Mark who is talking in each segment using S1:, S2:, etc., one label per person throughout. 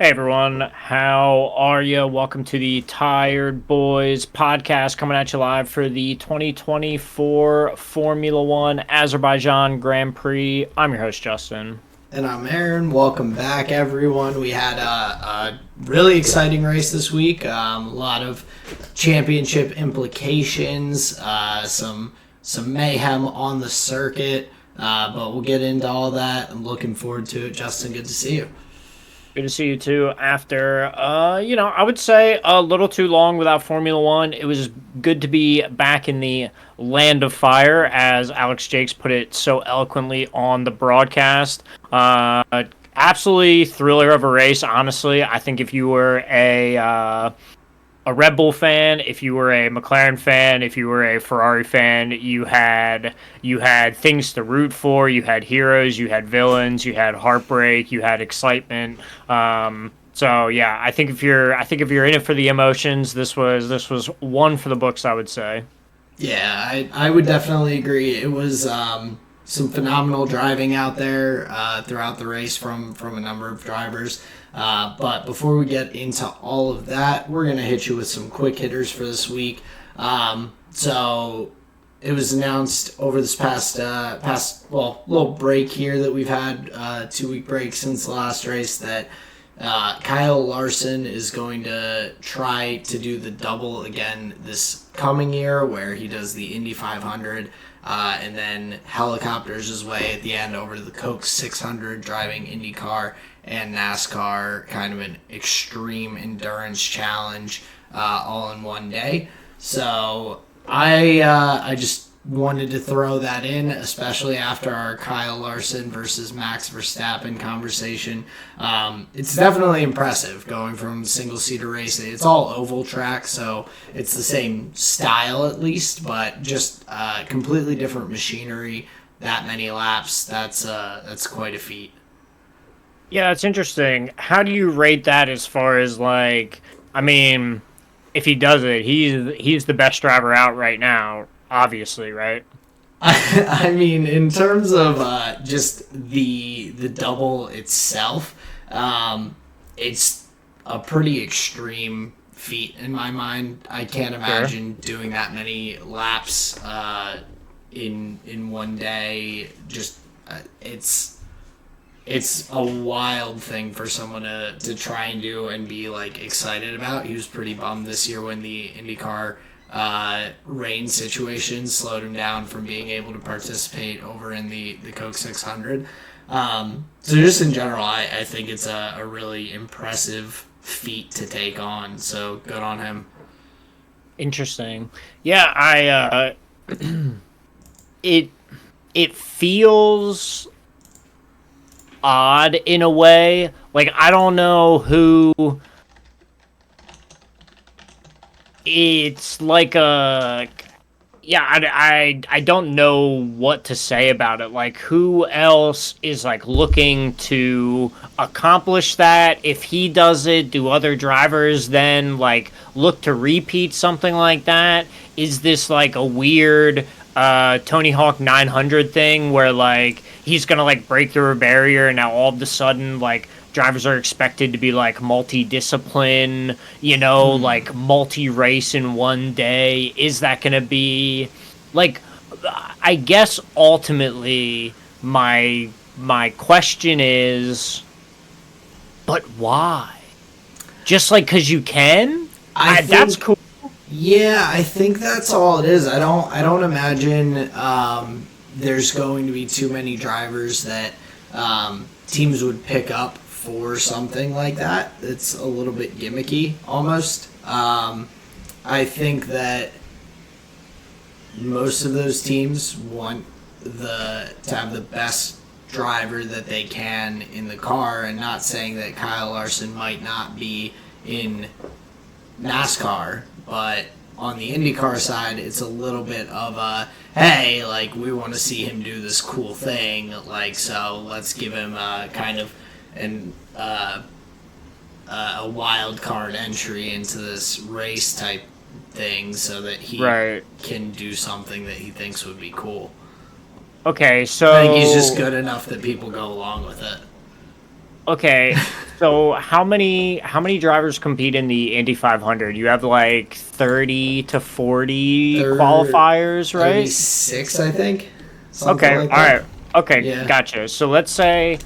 S1: Hey everyone, how are you? Welcome to the Tired Boys podcast coming at you live for the 2024 Formula One Azerbaijan Grand Prix. I'm your host, Justin.
S2: And I'm Aaron. Welcome back, everyone. We had a really exciting race this week. A lot of championship implications, some mayhem on the circuit, but we'll get into all that. I'm looking forward to it. Justin, good to see you.
S1: Good to see you too. After, I would say a little too long without Formula One. It was good to be back in the land of fire, as Alex Jakes put it so eloquently on the broadcast. Absolutely thriller of a race, honestly. I think if you were a Red Bull fan, if you were a McLaren fan, if you were a Ferrari fan, you had things to root for. You had heroes, you had villains, you had heartbreak, you had excitement. So yeah, I think if you're in it for the emotions, this was one for the books, I would say.
S2: Yeah, I would definitely agree. It was some phenomenal driving out there throughout the race from a number of drivers. But before we get into all of that, we're going to hit you with some quick hitters for this week. So it was announced over this past little break here that we've had 2 week break since the last race that Kyle Larson is going to try to do the double again this coming year, where he does the Indy 500 and then helicopters his way at the end over to the Coke 600, driving IndyCar and NASCAR, kind of an extreme endurance challenge all in one day. So I just wanted to throw that in, especially after our Kyle Larson versus Max Verstappen conversation. It's definitely impressive going from single-seater racing. It's all oval track, so it's the same style at least, but just completely different machinery. That many laps, that's quite a feat.
S1: Yeah, it's interesting. How do you rate that as far as like, I mean, if he does it, he's the best driver out right now, obviously, right?
S2: I mean, in terms of just the double itself, it's a pretty extreme feat in my mind. I can't
S1: Sure.
S2: imagine doing that many laps in one day. Just it's a wild thing for someone to try and do and be like excited about. He was pretty bummed this year when the IndyCar rain situation slowed him down from being able to participate over in the Coke 600. So just in general, I think it's a really impressive feat to take on. So good on him.
S1: Interesting. Yeah, it it feels odd in a way. Like I don't know who it's like a yeah, I don't know what to say about it. Like who else is like looking to accomplish that? If he does it, do other drivers then like look to repeat something like that? Is this like a weird Tony Hawk 900 thing where like he's gonna like break through a barrier and now all of a sudden like drivers are expected to be like multi-discipline, like multi-race in one day? Is that gonna be like, I guess ultimately my question is, but why? Just like because you can?
S2: I
S1: That's
S2: think
S1: cool.
S2: Yeah, I think that's all it is. I don't imagine there's going to be too many drivers that teams would pick up for something like that. It's a little bit gimmicky almost. I think that most of those teams want to have the best driver that they can in the car, and not saying that Kyle Larson might not be in NASCAR, but on the IndyCar side, it's a little bit of a hey, like we want to see him do this cool thing, like so let's give him kind of an a wild card entry into this race type thing, so that he
S1: Right.
S2: can do something that he thinks would be cool.
S1: Okay,
S2: I think he's just
S1: so
S2: good enough that people go along with it.
S1: okay, So how many drivers compete in the Indy 500? You have like 30 to 40
S2: Thir
S1: qualifiers, right?
S2: 36, I think. Something
S1: Okay, all
S2: like
S1: right.
S2: that.
S1: Okay,
S2: Yeah.
S1: gotcha. So let's say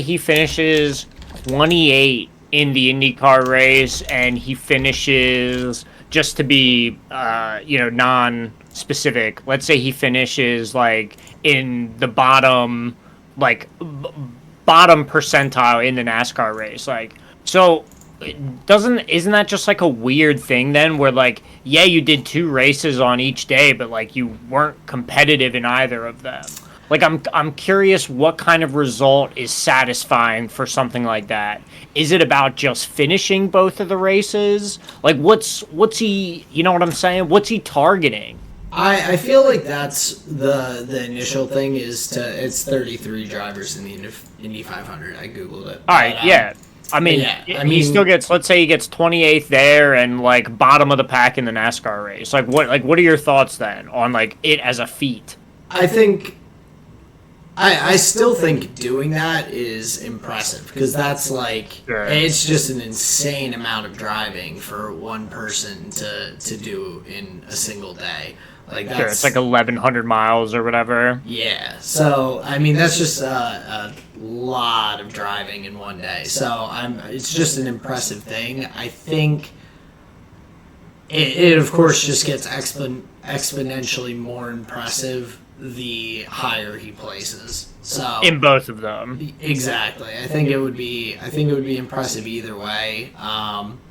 S1: he finishes 28 in the IndyCar race and he finishes just to be non-specific. Let's say he finishes like in the bottom percentile in the NASCAR race. Like, so doesn't isn't that just like a weird thing then where like yeah, you did two races on each day but like you weren't competitive in either of them. Like I'm curious what kind of result is satisfying for something like that. Is it about just finishing both of the races? Like what's he, you know what I'm saying? What's he targeting?
S2: I feel like that's the initial thing is it's 33 drivers in the Indy 500. I googled it,
S1: All right, yeah. I
S2: but
S1: mean,
S2: yeah, I
S1: he still
S2: mean,
S1: gets. Let's say he gets 28th there, and like bottom of the pack in the NASCAR race. What are your thoughts then on like it as a feat?
S2: I think I still think doing that is impressive because that's like
S1: Sure,
S2: it's just an insane amount of driving for one person to do in a single day. Like
S1: sure. It's
S2: that's
S1: like 1,100 miles or whatever.
S2: yeah. So I mean that's just a lot of driving in one day. So it's just an impressive thing. I think it of course just gets exponentially more impressive the higher he places. So
S1: In both of them.
S2: exactly, I think it would be impressive either way.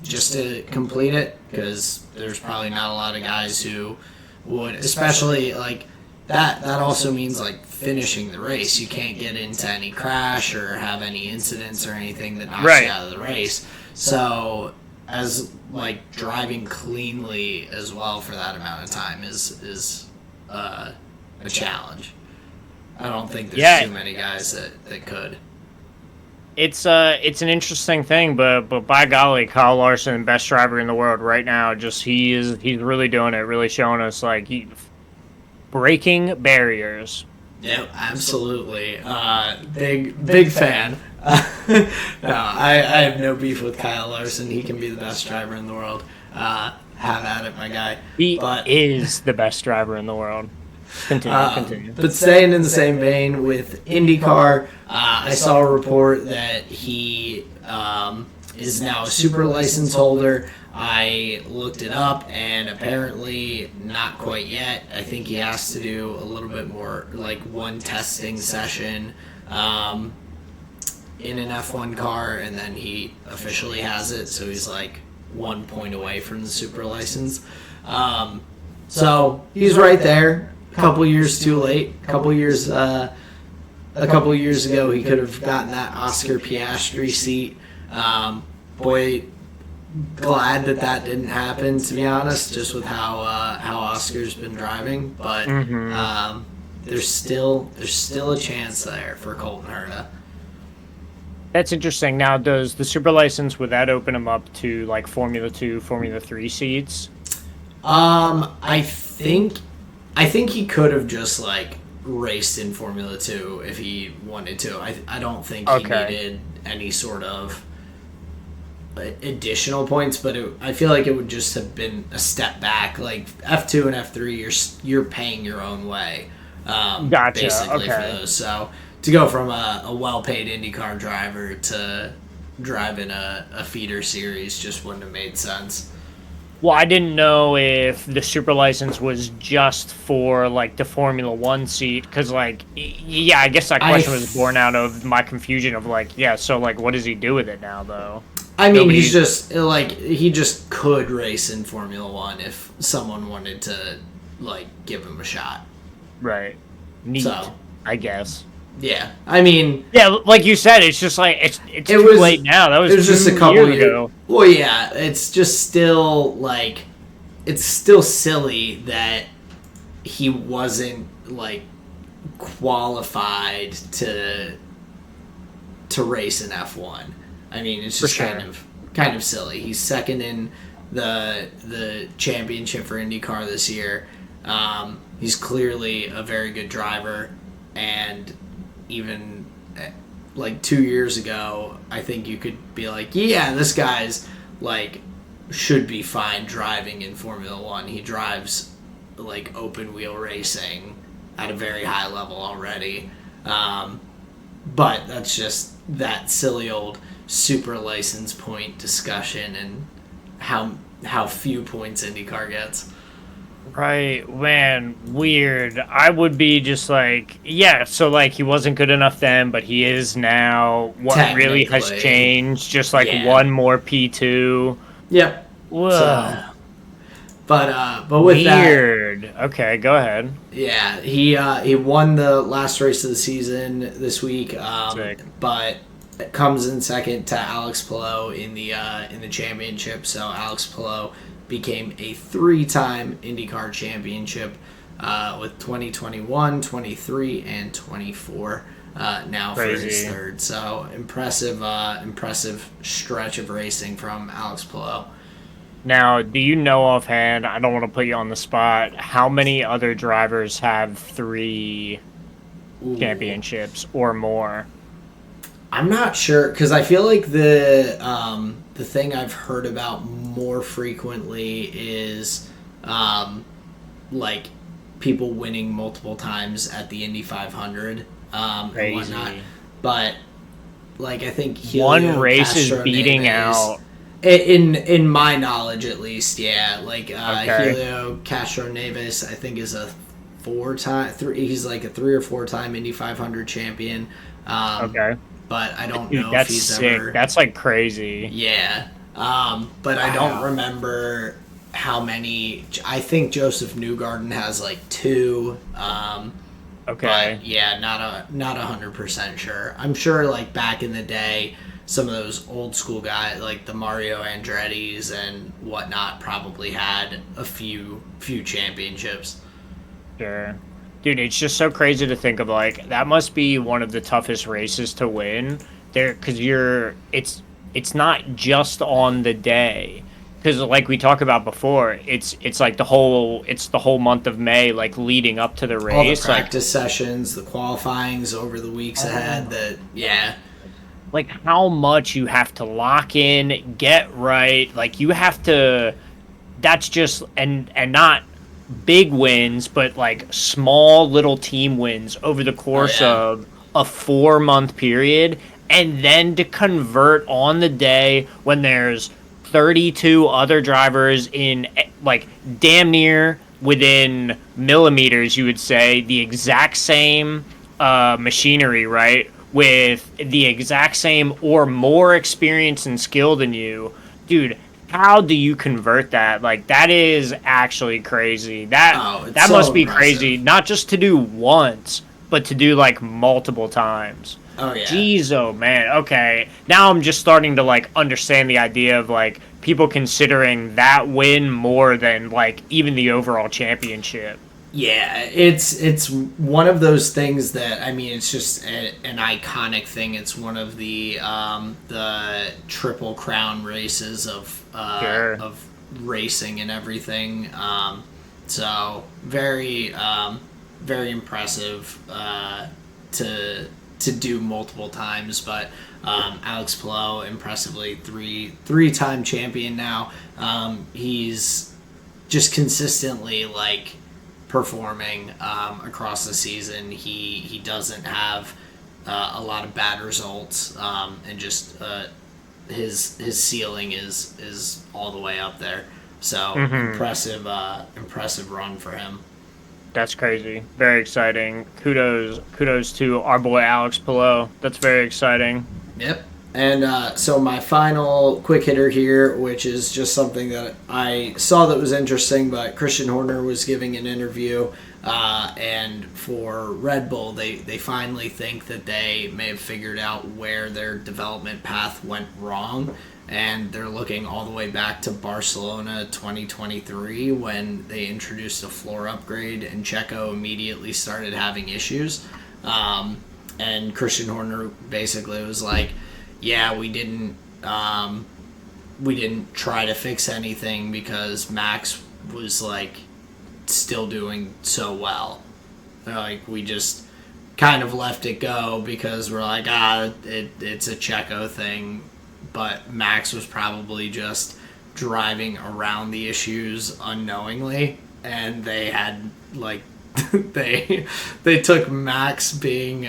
S2: Just to complete it because there's probably not a lot of guys who would, especially like that. That also means like finishing the race. You can't get into any crash or have any incidents or anything that knocks you
S1: Right.
S2: out of the race. So as like driving cleanly as well for that amount of time is a challenge. I don't think there's
S1: Yeah,
S2: too many guys that could.
S1: it's an interesting thing, but by golly, Kyle Larson, best driver in the world right now. Just he's really doing it, really showing us like breaking barriers.
S2: Yeah, absolutely. Big fan. No, I have no beef with Kyle Larson. He can be the best driver in the world. Have at it, my guy.
S1: He
S2: But
S1: is the best driver in the world. Continue.
S2: but staying in the same vein with IndyCar, I saw a report that he is now a super license holder. I looked it up, and apparently not quite yet. I think he has to do a little bit more, like one testing session in an F1 car, and then he officially has it. So he's like 1 point away from the super license. So he's right there. A couple years too late. A couple years ago, he could have gotten that Oscar Piastri seat. Boy, glad that didn't happen. To be honest, just with how Oscar's been driving, but there's still a chance there for Colton Herta.
S1: That's interesting. Now, does the super license would that open him up to like Formula 2, Formula 3 seats?
S2: I think he could have just like raced in Formula 2 if he wanted to. I don't think he
S1: Okay.
S2: needed any sort of additional points, but I feel like it would just have been a step back. Like F2 and F3, you're paying your own way,
S1: Gotcha.
S2: basically for
S1: Okay.
S2: those. So to go from a well-paid IndyCar driver to driving a feeder series just wouldn't have made sense.
S1: Well, I didn't know if the super license was just for like the Formula 1 seat because like yeah, I guess that question was born out of my confusion of like yeah, so like what does he do with it now though?
S2: I mean,
S1: Nobody-
S2: he's just like he just could race in Formula 1 if someone wanted to like give him a shot.
S1: Right. Neat.
S2: So,
S1: I guess.
S2: yeah. I mean,
S1: Yeah, like you said, it's just like it's
S2: It
S1: too
S2: was-
S1: late now. That was,
S2: it was just a
S1: 2
S2: couple
S1: years
S2: years
S1: ago.
S2: Well, yeah, it's just still like it's still silly that he wasn't like qualified to race in F1. I mean, it's just
S1: For sure.
S2: kind of silly. He's second in the championship for IndyCar this year. He's clearly a very good driver, and even like 2 years ago, I think you could be like, yeah, this guy's like should be fine driving in Formula One. He drives like open wheel racing at a very high level already. But that's just that silly old super license point discussion and how few points IndyCar gets.
S1: Right, man, weird. I would be just like, yeah, so like he wasn't good enough then, but he is now. What really has
S2: Technically,
S1: changed? Just like
S2: yeah.
S1: one more P2.
S2: Yep. So,
S1: Whoa.
S2: but with that,
S1: Weird. Okay, go ahead.
S2: yeah, he won the last race of the season this week,
S1: Sick.
S2: but comes in second to Alex Palou in the championship. So Alex Palou became a 3-time IndyCar championship with 2021, 23, and 24 now for his
S1: Crazy.
S2: third. So impressive stretch of racing from Alex Palou.
S1: Now, do you know offhand, I don't want to put you on the spot, how many other drivers have 3
S2: Ooh.
S1: championships or more?
S2: I'm not sure because I feel like the thing I've heard about more frequently is like people winning multiple times at the Indy 500 and whatnot.
S1: Crazy.
S2: But like I think
S1: One
S2: Helio
S1: race is
S2: Castro
S1: beating
S2: Neves,
S1: out.
S2: in my knowledge at least, yeah. Like
S1: Okay.
S2: Helio Castro Neves, I think is a 4-time three. He's like a 3 or 4-time Indy 500 champion.
S1: Okay.
S2: But I don't
S1: Dude,
S2: know if
S1: that's
S2: he's
S1: sick.
S2: ever.
S1: That's like crazy.
S2: Yeah. But I don't
S1: Wow.
S2: remember how many. I think Joseph Newgarden has like 2.
S1: Okay.
S2: But yeah, not 100% sure. I'm sure like back in the day, some of those old school guys like the Mario Andretti's and whatnot probably had a few championships.
S1: Sure. Dude, it's just so crazy to think of like that must be one of the toughest races to win there because it's not just on the day because like we talked about before it's like the whole month of May like leading up to the
S2: All the
S1: race
S2: practice sessions, the qualifyings over the weeks ahead. That yeah,
S1: like how much you have to lock in, get right, like you have to that's just and not big wins, but like small little team wins over the
S2: oh
S1: course
S2: yeah,
S1: of a 4 month period, and then to convert on the day when there's 32 other drivers in like damn near within millimeters, you would say, the exact same machinery, right? With the exact same or more experience and skill than you, dude. How do you convert that? Like that is actually crazy. That
S2: oh it's
S1: that
S2: so
S1: must be crazy,
S2: impressive.
S1: not just to do once, but to do like multiple times.
S2: Oh yeah.
S1: Jeez, oh man. Okay, now I'm just starting to like understand the idea of like people considering that win more than like even the overall championship.
S2: Yeah, it's one of those things that I mean, it's just an iconic thing. It's one of the triple crown races
S1: Sure.
S2: of racing and everything. So very impressive to do multiple times. But Alex Palou, impressively three-time champion now. He's just consistently like performing across the season. He doesn't have a lot of bad results, and just his ceiling is all the way up there. So
S1: Mm-hmm.
S2: impressive run for him.
S1: That's crazy. Very exciting. Kudos to our boy Alex Pillow. That's very exciting.
S2: Yep. And so my final quick hitter here, which is just something that I saw that was interesting, but Christian Horner was giving an interview, and for Red Bull, they finally think that they may have figured out where their development path went wrong, and they're looking all the way back to Barcelona 2023 when they introduced a floor upgrade, and Checo immediately started having issues. And Christian Horner basically was like, yeah, we didn't try to fix anything because Max was like still doing so well. Like we just kind of left it go because we're like, it's a Checo thing. But Max was probably just driving around the issues unknowingly, and they had like they took Max being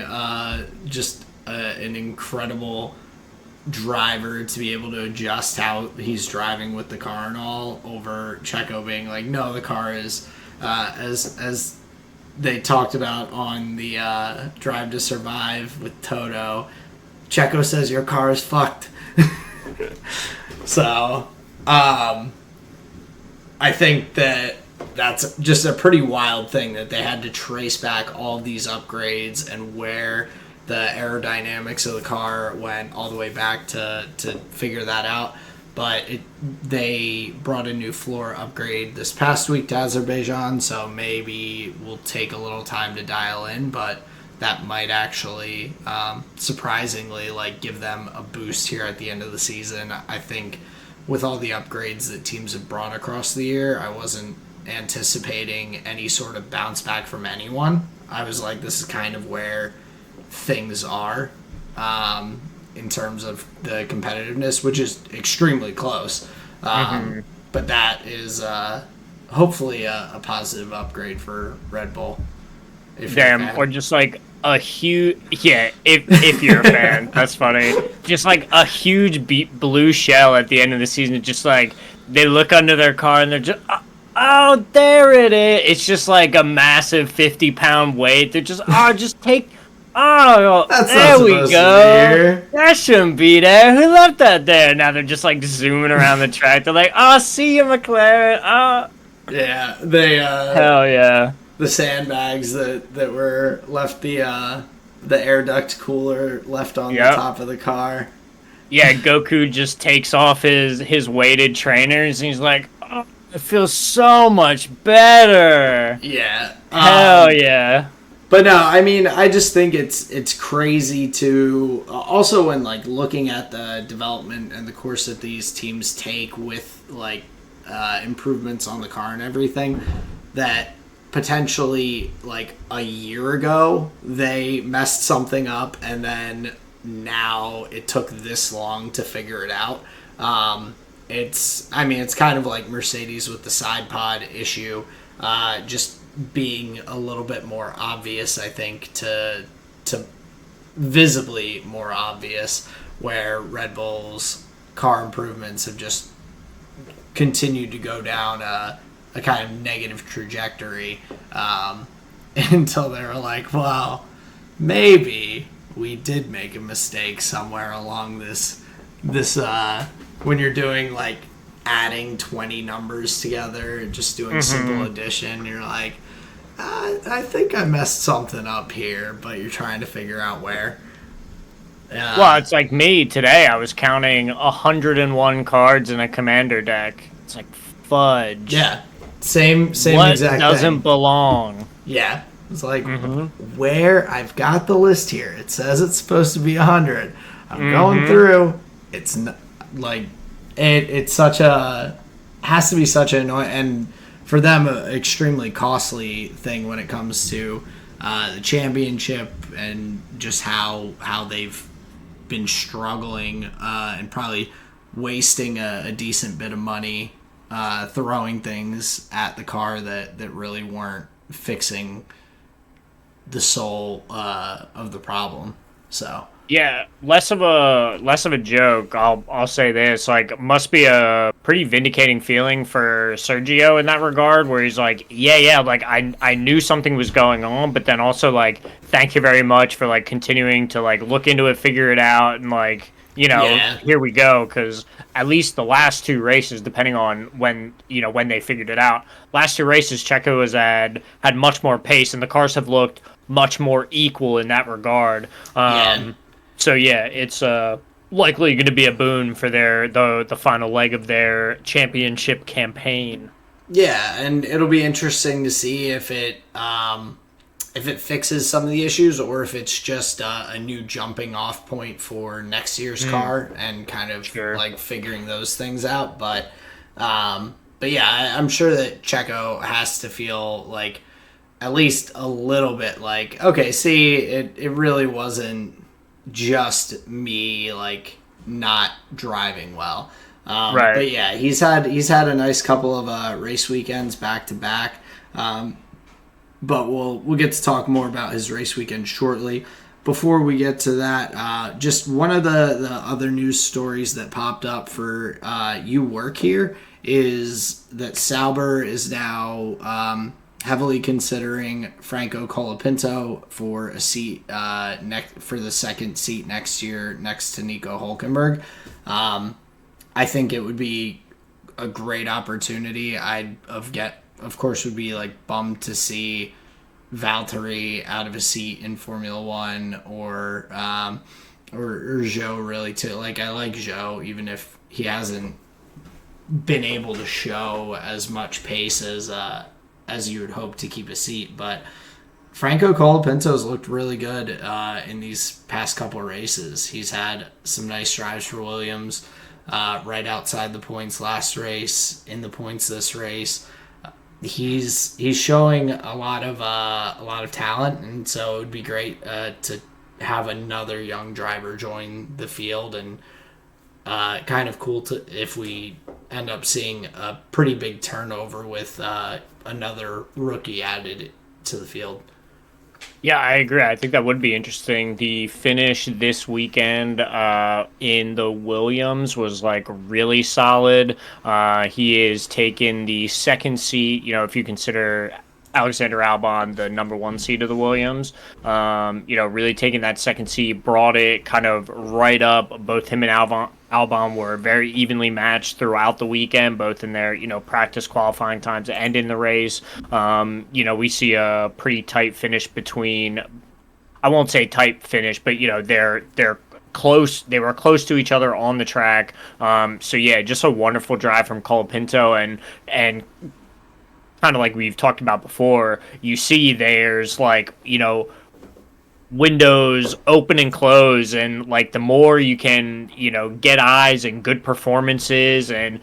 S2: just an incredible driver to be able to adjust how he's driving with the car and all, over Checo being like, no, the car is as they talked about on the Drive to Survive with Toto. Checo says your car is fucked. So, I think that's just a pretty wild thing that they had to trace back all of these upgrades and where the aerodynamics of the car went all the way back to figure that out. But they brought a new floor upgrade this past week to Azerbaijan, so maybe we'll take a little time to dial in, but that might actually surprisingly like give them a boost here at the end of the season. I think with all the upgrades that teams have brought across the year, I wasn't anticipating any sort of bounce back from anyone. I was like, this is kind of where things are in terms of the competitiveness, which is extremely close. But that is hopefully a positive upgrade for Red Bull.
S1: Or just like a huge, if you're a fan, that's funny. Just like a huge blue shell at the end of the season. Just like they look under their car and they're just, oh, there it is. It's just like a massive 50-pound weight. They're just, just take. Oh,
S2: that's
S1: there we go. That shouldn't be there. Who left that there? Now they're just like zooming around the track. They're like, oh, see you, McLaren. Oh,
S2: yeah, they
S1: hell yeah.
S2: The sandbags that were left, the air duct cooler left on the top of the car.
S1: Yeah, Goku just takes off his weighted trainers and he's like, oh, it feels so much better.
S2: Yeah.
S1: Hell yeah.
S2: But no, I mean, I just think it's crazy to also when like looking at the development and the course that these teams take with like improvements on the car and everything, that potentially like a year ago they messed something up and then now it took this long to figure it out. It's kind of like Mercedes with the side pod issue, just being a little bit more obvious, I think, to visibly more obvious, where Red Bull's car improvements have just continued to go down a kind of negative trajectory until they were like, well, maybe we did make a mistake somewhere along this when you're doing like adding 20 numbers together, just doing simple addition, you're like, I think I messed something up here, but you're trying to figure out where.
S1: Well, it's like me today. I was counting 101 cards in a commander deck. It's like fudge.
S2: Yeah, same
S1: what
S2: exact thing.
S1: Doesn't belong.
S2: Yeah, it's like where I've got the list here. It says it's supposed to be 100. I'm going through. It's not, like it's such a has to be such an annoying, and for them an extremely costly thing when it comes to the championship and just how they've been struggling and probably wasting a decent bit of money throwing things at the car that really weren't fixing the soul of the problem. So
S1: yeah, less of a joke. I'll say this, like, must be a pretty vindicating feeling for Sergio in that regard, where he's like, yeah, like I knew something was going on, but then also like, thank you very much for like continuing to like look into it, figure it out, and like, you know, here we go, because at least the last two races, depending on when they figured it out, last two races, Checo has had much more pace, and the cars have looked much more equal in that regard. So yeah, it's likely going to be a boon for the final leg of their championship campaign.
S2: Yeah, and it'll be interesting to see if it fixes some of the issues or if it's just a new jumping off point for next year's car and kind of like figuring those things out. But yeah, I'm sure that Checo has to feel like at least a little bit like, okay, see, it really wasn't just me like not driving well.
S1: Right.
S2: But yeah, he's had a nice couple of race weekends back to back. But we'll get to talk more about his race weekend shortly. Before we get to that, just one of the other news stories that popped up for You Work Here is that Sauber is now heavily considering Franco Colapinto for a seat for the second seat next year next to Nico Hulkenberg. I think it would be a great opportunity. Of course, would be like bummed to see Valtteri out of a seat in Formula One, or Zhou really too. Like, I like Zhou even if he hasn't been able to show as much pace as you would hope to keep a seat, but Franco Colapinto's looked really good in these past couple races. He's had some nice drives for Williams, right outside the points last race, in the points this race. He's showing a lot of talent, and so it would be great to have another young driver join the field, and kind of cool to if we end up seeing a pretty big turnover with another rookie added to the field.
S1: Yeah, I agree. I think that would be interesting. The finish this weekend in the Williams was like really solid. He is taking the second seat, if you consider Alexander Albon the number one seat of the Williams. Really taking that second seat, brought it kind of right up. Both him and Albon were very evenly matched throughout the weekend, both in their, practice qualifying times and in the race. We see a pretty tight finish between, I won't say tight finish, but, they're close. They were close to each other on the track. So yeah, just a wonderful drive from Colapinto, and kind of like we've talked about before, you see there's like, windows open and close, and like the more you can get eyes and good performances, and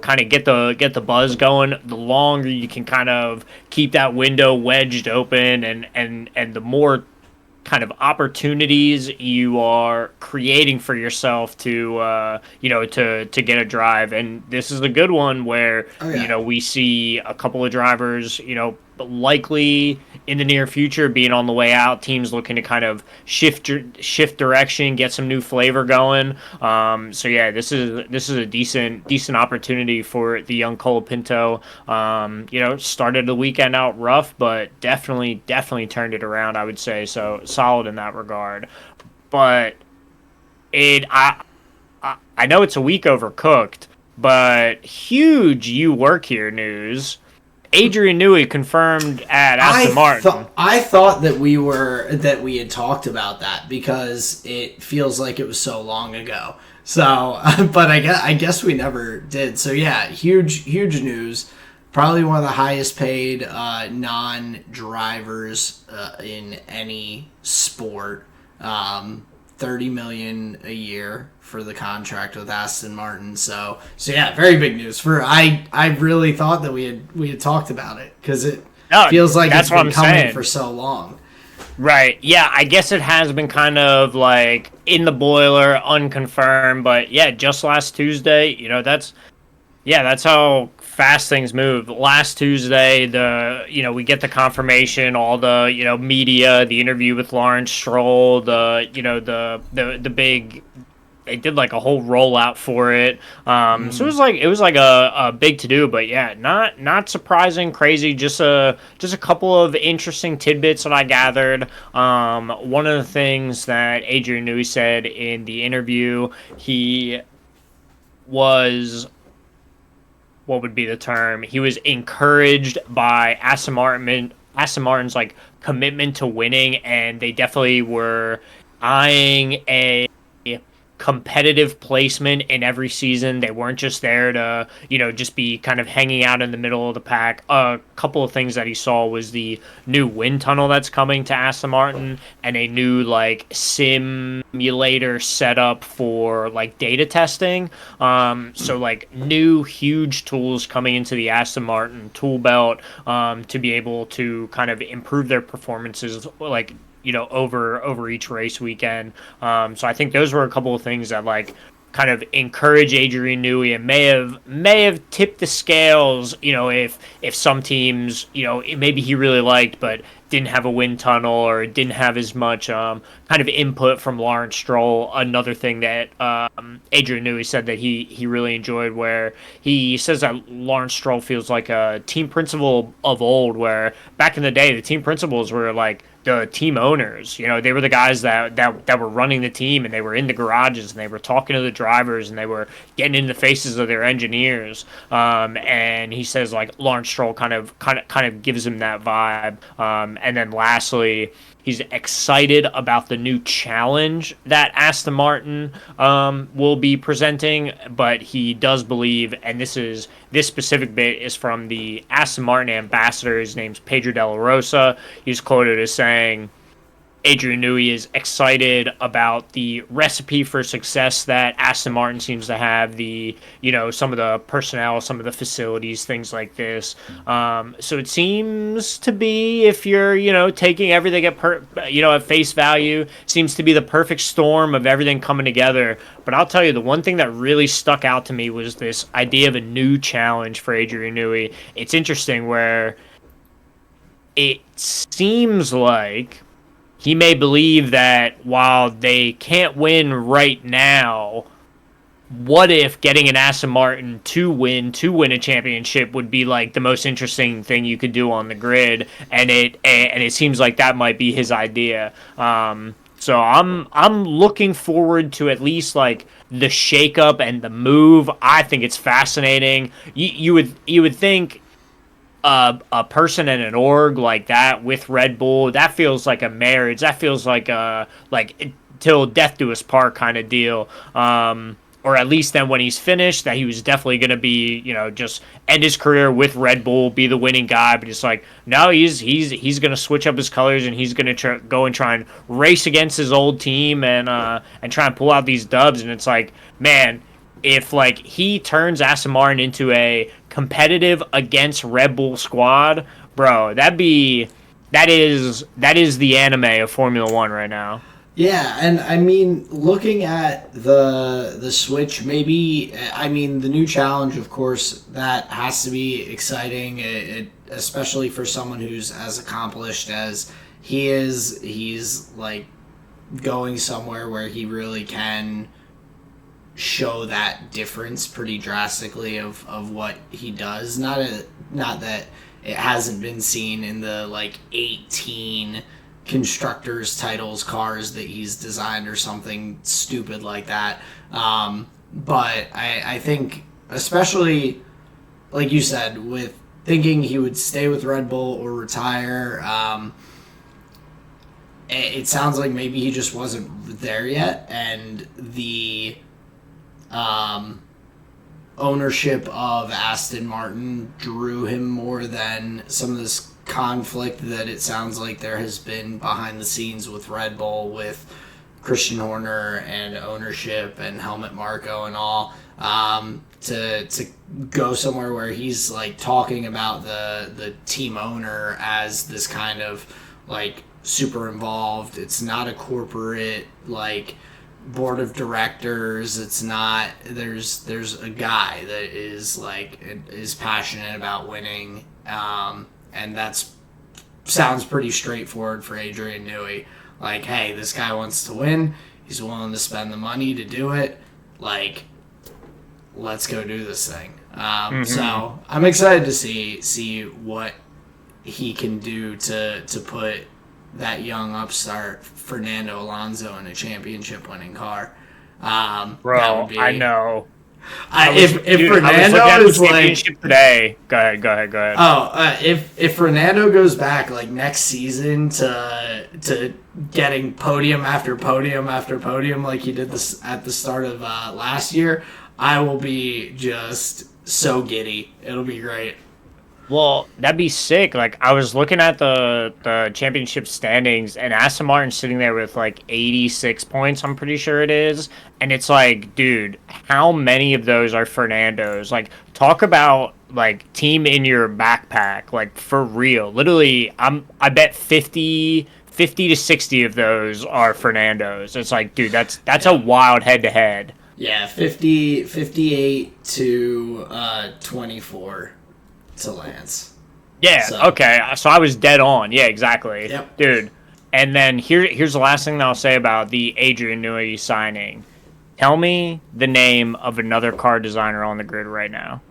S1: kind of get the buzz going, the longer you can kind of keep that window wedged open, and the more kind of opportunities you are creating for yourself to to get a drive. And this is a good one where we see a couple of drivers likely in the near future being on the way out, teams looking to kind of shift direction, get some new flavor going. So yeah, this is a decent opportunity for the young Colapinto. Started the weekend out rough, but definitely turned it around, I would say. So solid in that regard. But I know it's a week overcooked, but huge You Work Here news. Adrian Newey confirmed at Aston Martin.
S2: I thought that we had talked about that because it feels like it was so long ago. So, but I guess we never did. So yeah, huge news. Probably one of the highest paid non-drivers in any sport. 30 million a year for the contract with Aston Martin. So yeah, very big news. I really thought that we had talked about it because it feels like it's been coming for so long.
S1: Right. Yeah, I guess it has been kind of like in the boiler, unconfirmed, but yeah, just last Tuesday, that's how fast things move. Last Tuesday, we get the confirmation, all the, media, the interview with Lawrence Stroll, the big, they did like a whole rollout for it. So it was like a big to do, but yeah, not surprising, crazy, just a couple of interesting tidbits that I gathered. One of the things that Adrian Newey said in the interview, he was, what would be the term? He was encouraged by Aston Martin's like commitment to winning, and they definitely were eyeing a competitive placement in every season. They weren't just there to, just be kind of hanging out in the middle of the pack. A couple of things that he saw was the new wind tunnel that's coming to Aston Martin and a new like simulator setup for like data testing. So like new huge tools coming into the Aston Martin tool belt to be able to kind of improve their performances like over each race weekend. So I think those were a couple of things that like kind of encourage Adrian Newey and may have tipped the scales, if some teams, maybe he really liked but didn't have a wind tunnel or didn't have as much kind of input from Lawrence Stroll. Another thing that Adrian Newey said that he really enjoyed, where he says that Lawrence Stroll feels like a team principal of old, where back in the day the team principals were like the team owners. They were the guys that were running the team, and they were in the garages, and they were talking to the drivers, and they were getting in the faces of their engineers. And he says like Lawrence Stroll kind of gives him that vibe. And then lastly, he's excited about the new challenge that Aston Martin will be presenting, but he does believe, and this specific bit is from the Aston Martin ambassador. His name's Pedro Della Rosa. He's quoted as saying, Adrian Newey is excited about the recipe for success that Aston Martin seems to have, some of the personnel, some of the facilities, things like this. So it seems to be, if you're, taking everything at face value, seems to be the perfect storm of everything coming together. But I'll tell you, the one thing that really stuck out to me was this idea of a new challenge for Adrian Newey. It's interesting where it seems like he may believe that while they can't win right now, what if getting an Aston Martin to win a championship would be like the most interesting thing you could do on the grid, and it seems like that might be his idea. So I'm looking forward to at least like the shakeup and the move. I think it's fascinating. You would think a person and an org like that with Red Bull, that feels like a marriage. That feels like a till death do us part kind of deal. Or at least then when he's finished, that he was definitely going to be, just end his career with Red Bull, be the winning guy. But it's like, no, he's going to switch up his colors, and he's going to go and try and race against his old team and try and pull out these dubs. And it's like, man, if like he turns Aston Martin into a competitive against Red Bull squad, bro, that is the anime of Formula One right now.
S2: Yeah, and I mean, looking at the switch, maybe, I mean, the new challenge, of course, that has to be exciting, especially for someone who's as accomplished as he is. He's like going somewhere where he really can show that difference pretty drastically of what he does. Not that it hasn't been seen in the like 18 constructors titles cars that he's designed or something stupid like that. But I think, especially like you said, with thinking he would stay with Red Bull or retire, it sounds like maybe he just wasn't there yet, and the ownership of Aston Martin drew him more than some of this conflict that it sounds like there has been behind the scenes with Red Bull, with Christian Horner and ownership and Helmut Marko and all, to go somewhere where he's like talking about the team owner as this kind of like super involved. It's not a corporate like board of directors. It's not, there's a guy that is like is passionate about winning, and that's sounds pretty straightforward for Adrian Newey. Like, hey, this guy wants to win, he's willing to spend the money to do it, like, let's go do this thing. So I'm excited to see what he can do to put that young upstart Fernando Alonso in a championship winning car.
S1: Bro, I know.
S2: If
S1: Dude, I was looking
S2: Fernando
S1: at the
S2: is like,
S1: championship today. Go ahead.
S2: if Fernando goes back like next season to getting podium after podium after podium like he did this at the start of last year, I will be just so giddy. It'll be great.
S1: Well, that'd be sick. Like I was looking at the championship standings, and Aston Martin's sitting there with like 86 points. I'm pretty sure it is, and it's like, dude, how many of those are Fernando's? Like, talk about like team in your backpack, like for real. Literally, I bet 50 to 60 of those are Fernando's. It's like, dude, that's a wild head to head.
S2: Yeah, 50, 58 to 24 to Lance.
S1: Yeah,
S2: So,
S1: okay. So I was dead on. Yeah, exactly.
S2: Yep.
S1: Dude. And then here's the last thing that I'll say about the Adrian Newey signing. Tell me the name of another car designer on the grid right now.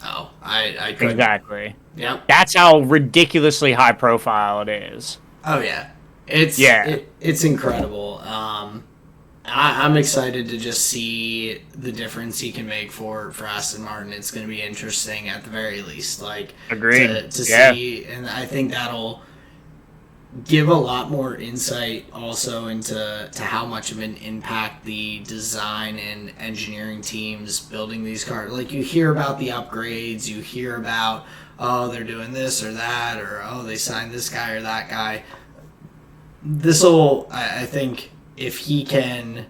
S2: Oh, I couldn't.
S1: Exactly.
S2: Yep.
S1: That's how ridiculously high profile it is.
S2: Oh yeah, it's
S1: Yeah.
S2: it's incredible. I'm excited to just see the difference he can make for Aston Martin. It's going to be interesting at the very least. Like
S1: Agreed.
S2: to
S1: Yeah.
S2: see, and I think that'll give a lot more insight also into how much of an impact the design and engineering teams building these cars. Like you hear about the upgrades, you hear about they're doing this or that, or they signed this guy or that guy. This'll, I think, if he can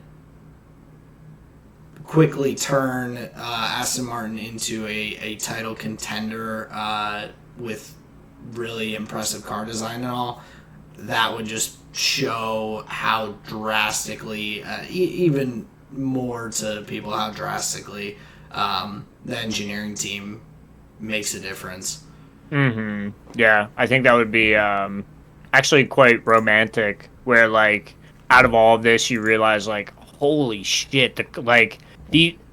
S2: quickly turn Aston Martin into a title contender with really impressive car design and all, that would just show how drastically, even more to people, how drastically the engineering team makes a difference.
S1: Mm-hmm. Yeah, I think that would be actually quite romantic. Where like out of all of this, you realize like, holy shit,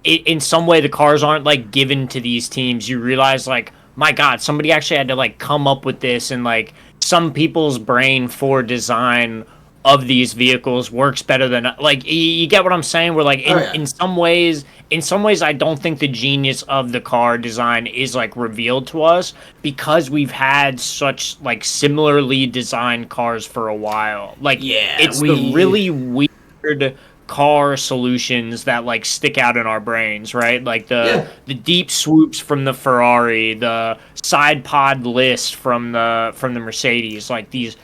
S1: in some way the cars aren't like given to these teams. You realize like, my God, somebody actually had to like come up with this, and like some people's brain for design of these vehicles works better than like you get what I'm saying. Where like in some ways I don't think the genius of the car design is like revealed to us because we've had such like similarly designed cars for a while. Like it's the really weird car solutions that like stick out in our brains, right? Like the deep swoops from the Ferrari, the side pod list from the Mercedes, like these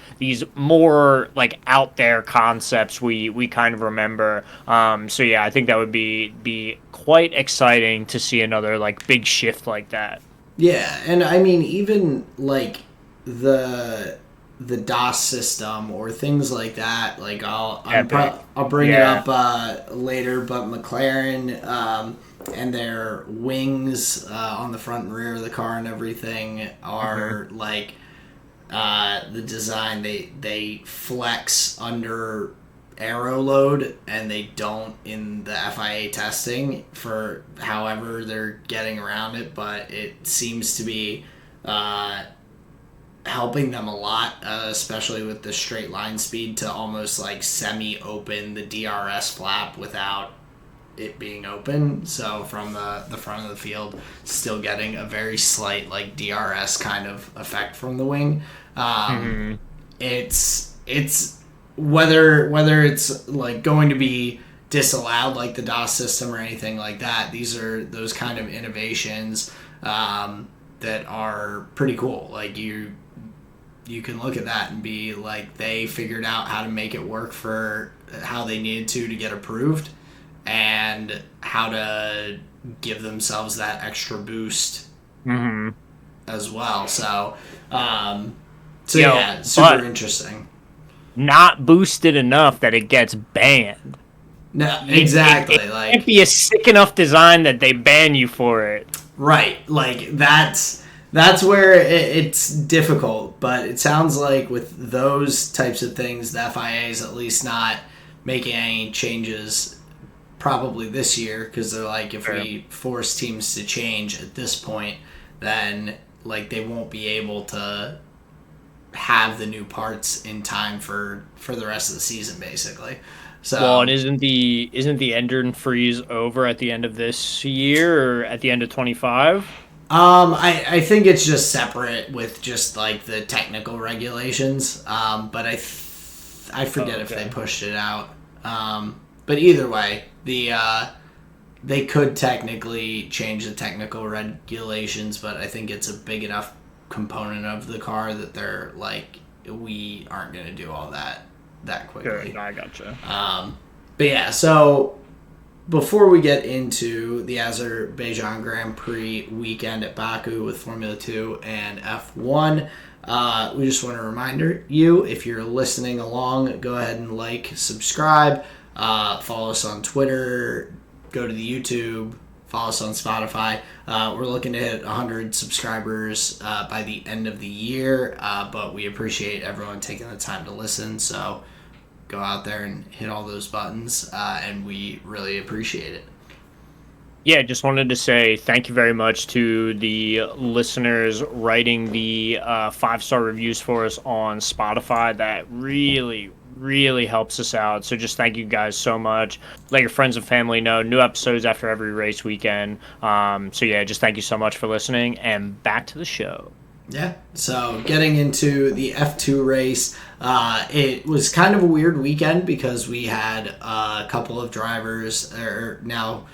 S1: more like out there concepts we kind of remember. So yeah, I think that would be quite exciting to see another like big shift like that.
S2: Yeah, and I mean even like the DOS system or things like that. Like I'll bring it up later, but McLaren and their wings on the front and rear of the car and everything are like the design. They flex under aero load and they don't in the FIA testing for however they're getting around it, but it seems to be helping them a lot, especially with the straight line speed, to almost like semi-open the DRS flap without it being open. So from the front of the field, still getting a very slight like DRS kind of effect from the wing. It's whether it's like going to be disallowed like the DOS system or anything like that. These are those kind of innovations that are pretty cool. Like you can look at that and be like, they figured out how to make it work for how they needed to get approved and how to give themselves that extra boost as well. So, super interesting.
S1: Not boosted enough that it gets banned.
S2: No, exactly.
S1: It can't be a sick enough design that they ban you for it.
S2: Right. Like that's where it's difficult, but it sounds like with those types of things, the FIA is at least not making any changes probably this year, because they're like, if we force teams to change at this point, then like they won't be able to have the new parts in time for the rest of the season, basically.
S1: Well, and
S2: So
S1: isn't the engine freeze over at the end of this year or at the end of 25?
S2: I think it's just separate with just like the technical regulations. But I
S1: Oh,
S2: forget if they
S1: okay.
S2: pushed it out. But either way, they could technically change the technical regulations, but I think it's a big enough component of the car that they're like, we aren't going to do all that
S1: Good,
S2: quickly.
S1: I gotcha.
S2: But yeah, so before we get into the Azerbaijan Grand Prix weekend at Baku with Formula 2 and F1, we just want to remind you, if you're listening along, go ahead and like, subscribe, follow us on Twitter, go to the YouTube, follow us on Spotify. We're looking to hit 100 subscribers by the end of the year, but we appreciate everyone taking the time to listen. So go out there and hit all those buttons, and we really appreciate it.
S1: Yeah, just wanted to say thank you very much to the listeners writing the 5-star reviews for us on Spotify. That really, really helps us out. So just thank you guys so much. Let your friends and family know. New episodes after every race weekend. So yeah, just thank you so much for listening. And back to the show.
S2: Yeah. So getting into the F2 race, it was kind of a weird weekend because we had a couple of drivers, or now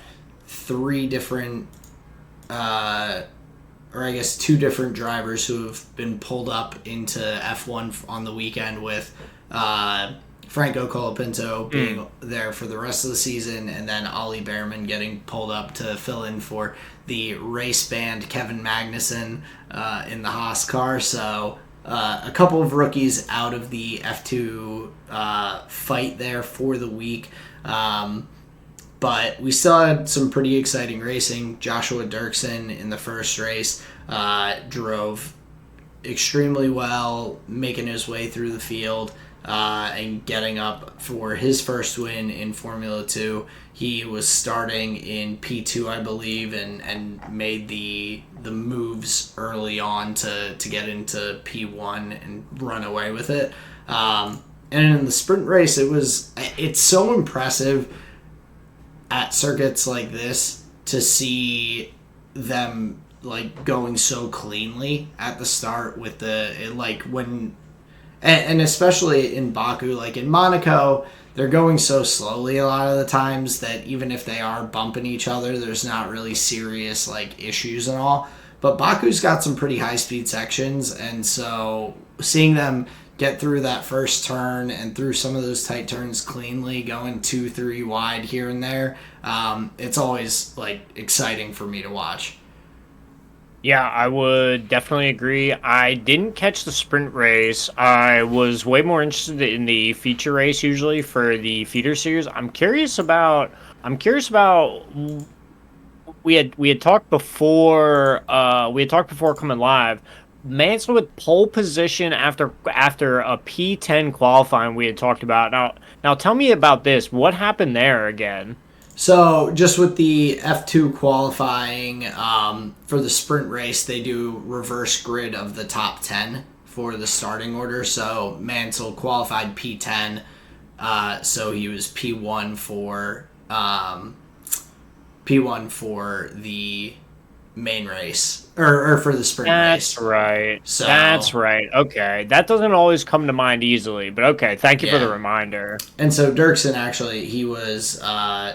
S2: three different, or I guess two different drivers who have been pulled up into F1 on the weekend with Franco Colapinto being there for the rest of the season, and then Ollie Behrman getting pulled up to fill in for the race band Kevin Magnussen in the Haas car. So a couple of rookies out of the F2 fight there for the week. But we still had some pretty exciting racing. Joshua Dirksen in the first race drove extremely well, making his way through the field and getting up for his first win in Formula 2. He was starting in P2, I believe, and made the moves early on to get into P1 and run away with it. And in the sprint race, it's so impressive at circuits like this to see them like going so cleanly at the start with and especially in Baku, like in Monaco, they're going so slowly a lot of the times that even if they are bumping each other, there's not really serious like issues and all. But Baku's got some pretty high speed sections, and so seeing them get through that first turn and through some of those tight turns cleanly, going 2-3 wide here and there, it's always like exciting for me to watch.
S1: Yeah, I would definitely agree. I didn't catch the sprint race. I was way more interested in the feature race usually for the feeder series. I'm curious about we had talked before coming live. Mansell with pole position after a P10 qualifying we had talked about. Now tell me about this. What happened there again?
S2: So just with the F2 qualifying for the sprint race, they do reverse grid of the top 10 for the starting order. So Mansell qualified P10, so he was P1 for the main race or for the sprint
S1: That's
S2: race.
S1: right.
S2: So
S1: That's right. Okay. That doesn't always come to mind easily, but okay. Thank you for the
S2: yeah.
S1: reminder.
S2: And so Dirksen actually he was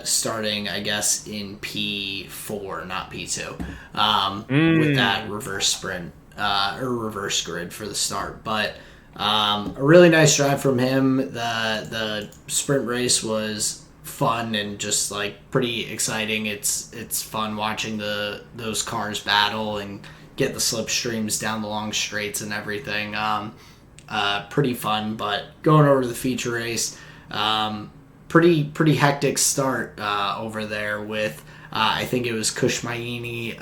S2: starting I guess in P4, not P2, with that reverse sprint or reverse grid for the start. But a really nice drive from him. The sprint race was fun and just like pretty exciting. It's fun watching those cars battle and get the slipstreams down the long straights and everything. Pretty fun, but going over to the feature race, pretty hectic start over there with I think it was Kushmaini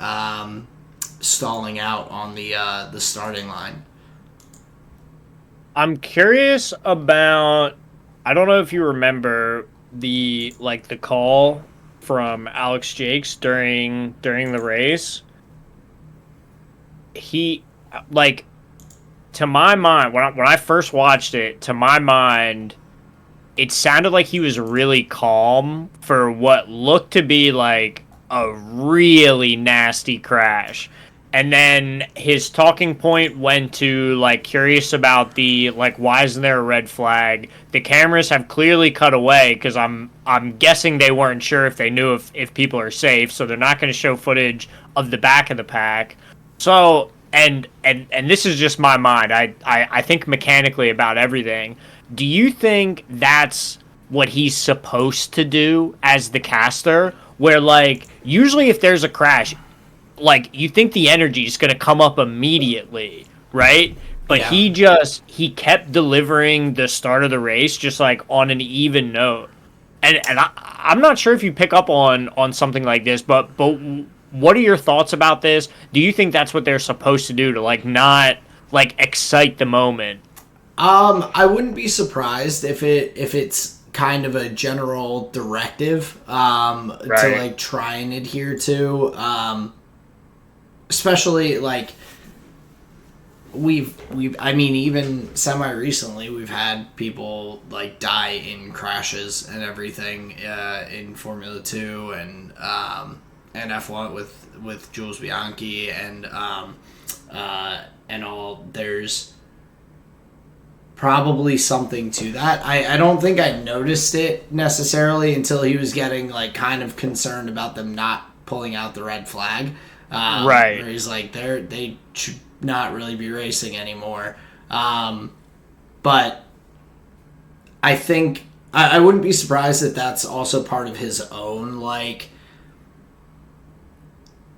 S2: stalling out on the starting line.
S1: I'm curious about I don't know if you remember the call from Alex Jakes during the race. He like to my mind when I first watched it, to my mind it sounded like he was really calm for what looked to be like a really nasty crash. And then his talking point went to like curious about the like why isn't there a red flag? The cameras have clearly cut away because I'm guessing they weren't sure if they knew if people are safe, so they're not going to show footage of the back of the pack. So and this is just my mind. I think mechanically about everything. Do you think that's what he's supposed to do as the caster? Where like usually if there's a crash, like you think the energy is going to come up immediately, right? But
S2: Yeah.
S1: he kept delivering the start of the race just like on an even note. I'm not sure if you pick up on something like this, but what are your thoughts about this? Do you think that's what they're supposed to do to like not like excite the moment?
S2: I wouldn't be surprised if it's kind of a general directive to
S1: Right.
S2: like try and adhere to, especially like we've I mean even semi recently we've had people like die in crashes and everything in Formula 2 and F1 with Jules Bianchi and all. There's probably something to that. I don't think I noticed it necessarily until he was getting like kind of concerned about them not pulling out the red flag.
S1: Right.
S2: Where he's like they should not really be racing anymore. But I think I wouldn't be surprised that that's also part of his own like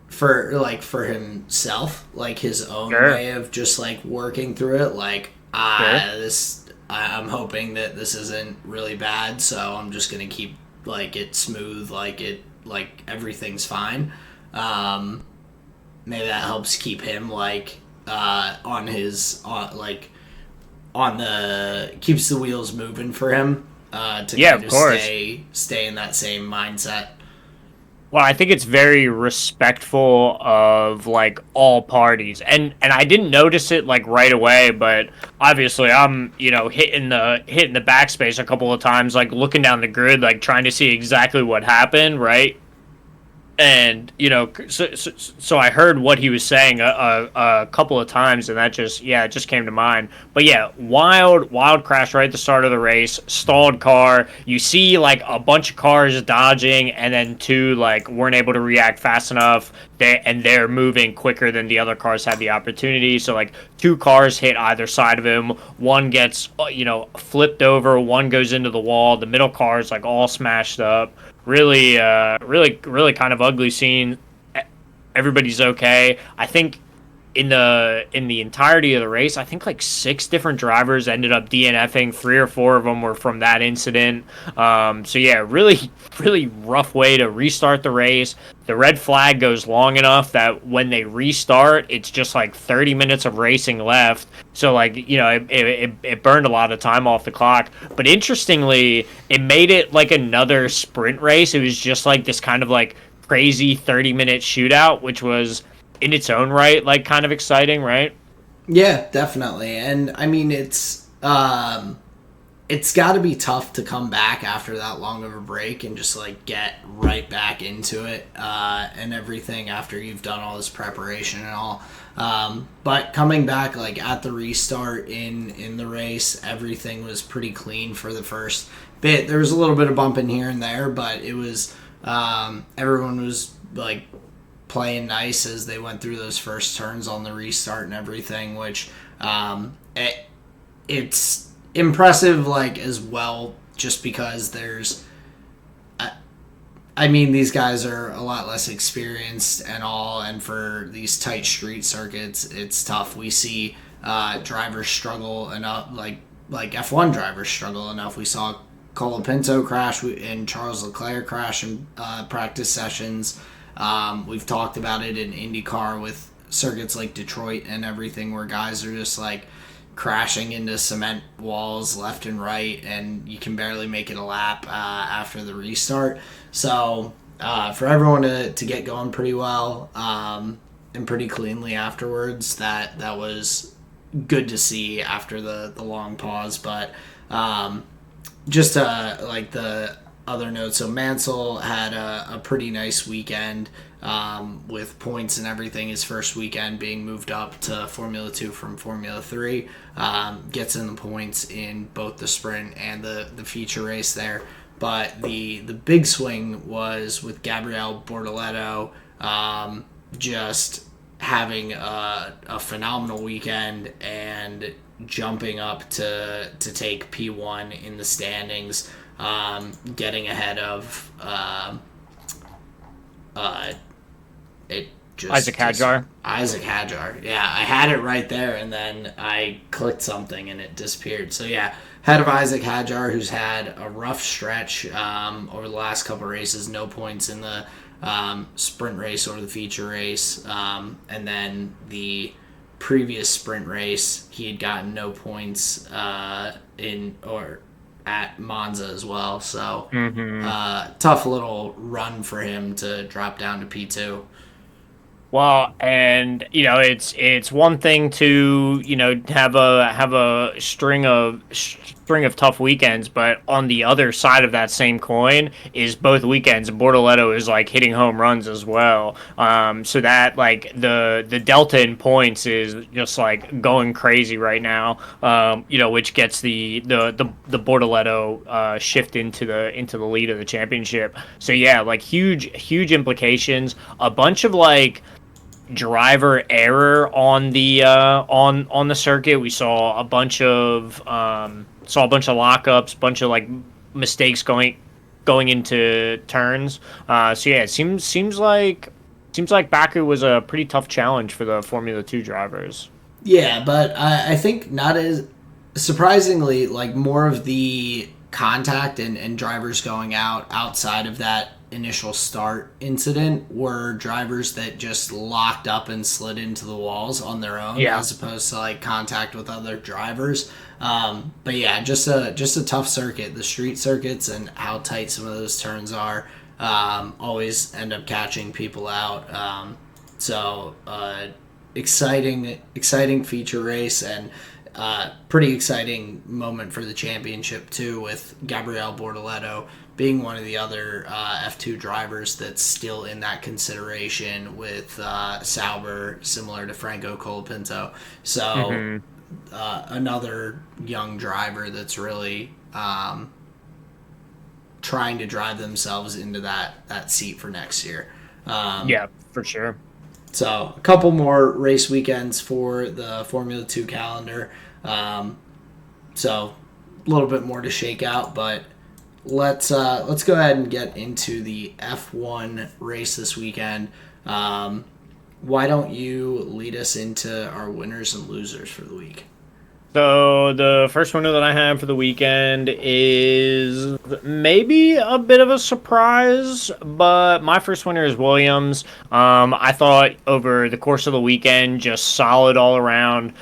S2: for himself, like his own
S1: Sure.
S2: way of just like working through it. Like
S1: Sure.
S2: I'm hoping that this isn't really bad, so I'm just gonna keep like it smooth, like everything's fine. Maybe that helps keep him like on his on the keeps the wheels moving for him to
S1: Yeah,
S2: kind
S1: of
S2: of
S1: course.
S2: stay in that same mindset.
S1: Well, I think it's very respectful of like all parties. And I didn't notice it like right away, but obviously I'm, hitting the backspace a couple of times like looking down the grid like trying to see exactly what happened, right? And so I heard what he was saying a couple of times, and that just it just came to mind. But yeah, wild crash right at the start of the race, stalled car. You see like a bunch of cars dodging, and then two like weren't able to react fast enough. They're moving quicker than the other cars had the opportunity. So like two cars hit either side of him. One gets flipped over. One goes into the wall. The middle car is like all smashed up. Really kind of ugly scene. Everybody's okay. I think in the entirety of the race, I think like six different drivers ended up DNFing. Three or four of them were from that incident. So yeah, really rough way to restart the race. The red flag goes long enough that when they restart, it's just like 30 minutes of racing left. So like it burned a lot of time off the clock. But interestingly, it made it like another sprint race. It was just like this kind of like crazy 30-minute shootout, which was in its own right, like kind of exciting, right?
S2: Yeah, definitely. And I mean, it's got to be tough to come back after that long of a break and just like get right back into it and everything after you've done all this preparation and all. But coming back like at the restart in the race, everything was pretty clean for the first bit. There was a little bit of bumping here and there, but it was everyone was like playing nice as they went through those first turns on the restart and everything, which it's impressive like as well just because there's I mean these guys are a lot less experienced and all, and for these tight street circuits it's tough. We see drivers struggle enough, like F1 drivers struggle enough. We saw Colapinto crash and Charles Leclerc crash in practice sessions. We've talked about it in IndyCar with circuits like Detroit and everything, where guys are just like crashing into cement walls left and right, and you can barely make it a lap after the restart. So for everyone to get going pretty well and pretty cleanly afterwards, that was good to see after the long pause. But just like the other note, so Mansell had a pretty nice weekend with points and everything. His first weekend being moved up to Formula 2 from Formula 3. Gets in the points in both the sprint and the feature race there. But the big swing was with Gabriele Bortoleto just having a phenomenal weekend and jumping up to take P1 in the standings, getting ahead of it just
S1: Isaac Hadjar.
S2: Isaac Hadjar. Yeah, I had it right there, and then I clicked something and it disappeared. So yeah, ahead of Isaac Hadjar, who's had a rough stretch over the last couple of races, no points in the sprint race or the feature race, and then the previous sprint race he had gotten no points in or at Monza as well. So tough little run for him to drop down to P2.
S1: Well, and it's one thing to have a string of tough weekends, but on the other side of that same coin is both weekends Bortoleto is like hitting home runs as well. So that like the delta in points is just like going crazy right now. Which gets the Bortoleto shift into the lead of the championship. So yeah, like huge implications. A bunch of like driver error on the on the circuit. We saw a bunch of lockups, bunch of like mistakes going into turns. So yeah, it seems like Baku was a pretty tough challenge for the Formula 2 drivers.
S2: Yeah, but I think not as surprisingly, like more of the contact and drivers going outside of that initial start incident were drivers that just locked up and slid into the walls on their own, as opposed to like contact with other drivers. But yeah, just a tough circuit. The street circuits and how tight some of those turns are always end up catching people out. So exciting feature race and pretty exciting moment for the championship too, with Gabriele Bortoleto being one of the other F2 drivers that's still in that consideration with Sauber, similar to Franco Colapinto. So another young driver that's really trying to drive themselves into that seat for next year.
S1: Yeah, for sure.
S2: So a couple more race weekends for the Formula 2 calendar. So a little bit more to shake out, but let's go ahead and get into the F1 race this weekend. Why don't you lead us into our winners and losers for the week?
S1: So the first winner that I have for the weekend is maybe a bit of a surprise, but my first winner is Williams. I thought over the course of the weekend, just solid all around.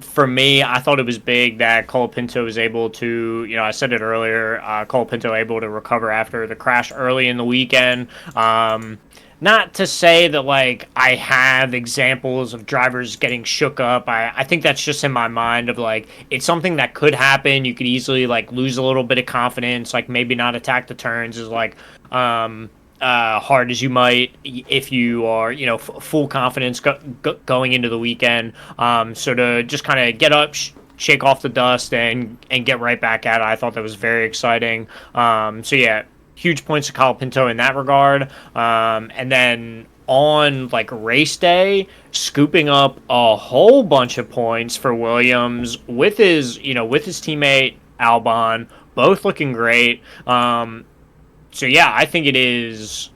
S1: For me, I thought it was big that Colapinto was able to, I said it earlier, Colapinto able to recover after the crash early in the weekend. Not to say that, like, I have examples of drivers getting shook up. I think that's just in my mind of, like, it's something that could happen. You could easily, like, lose a little bit of confidence, like, maybe not attack the turns as, like, hard as you might if you are, full confidence going into the weekend. So to just kind of get up, shake off the dust, and get right back at it, I thought that was very exciting. So, yeah. Huge points to Colapinto in that regard. And then on like race day, scooping up a whole bunch of points for Williams with his teammate Albon, both looking great. So yeah, I think it is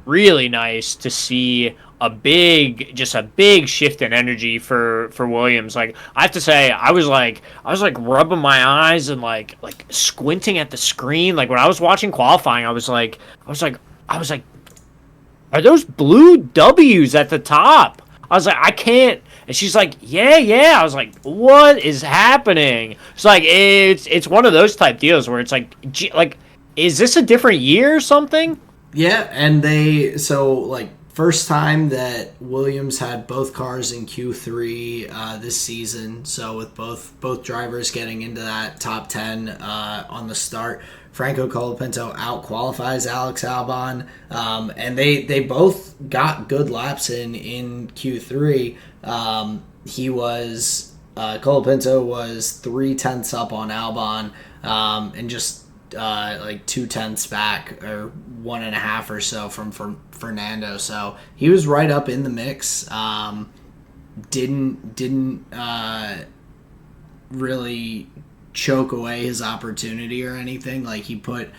S1: really nice to see a big shift in energy for Williams. Like, I have to say, I was rubbing my eyes and like squinting at the screen. Like when I was watching qualifying, I was like, are those blue W's at the top? I was like, I can't. And she's like, yeah. I was like, what is happening? It's like it's one of those type deals where it's like, is this a different year or something?
S2: Yeah, and they First time that Williams had both cars in Q3 this season. So with both drivers getting into that top 10 on the start, Franco Colapinto out-qualifies Alex Albon, and they both got good laps in Q3. Colapinto was 3/10 up on Albon, and just like 2/10 back, or 1.5 or so from Fernando. So he was right up in the mix. Didn't really choke away his opportunity or anything. Like, he put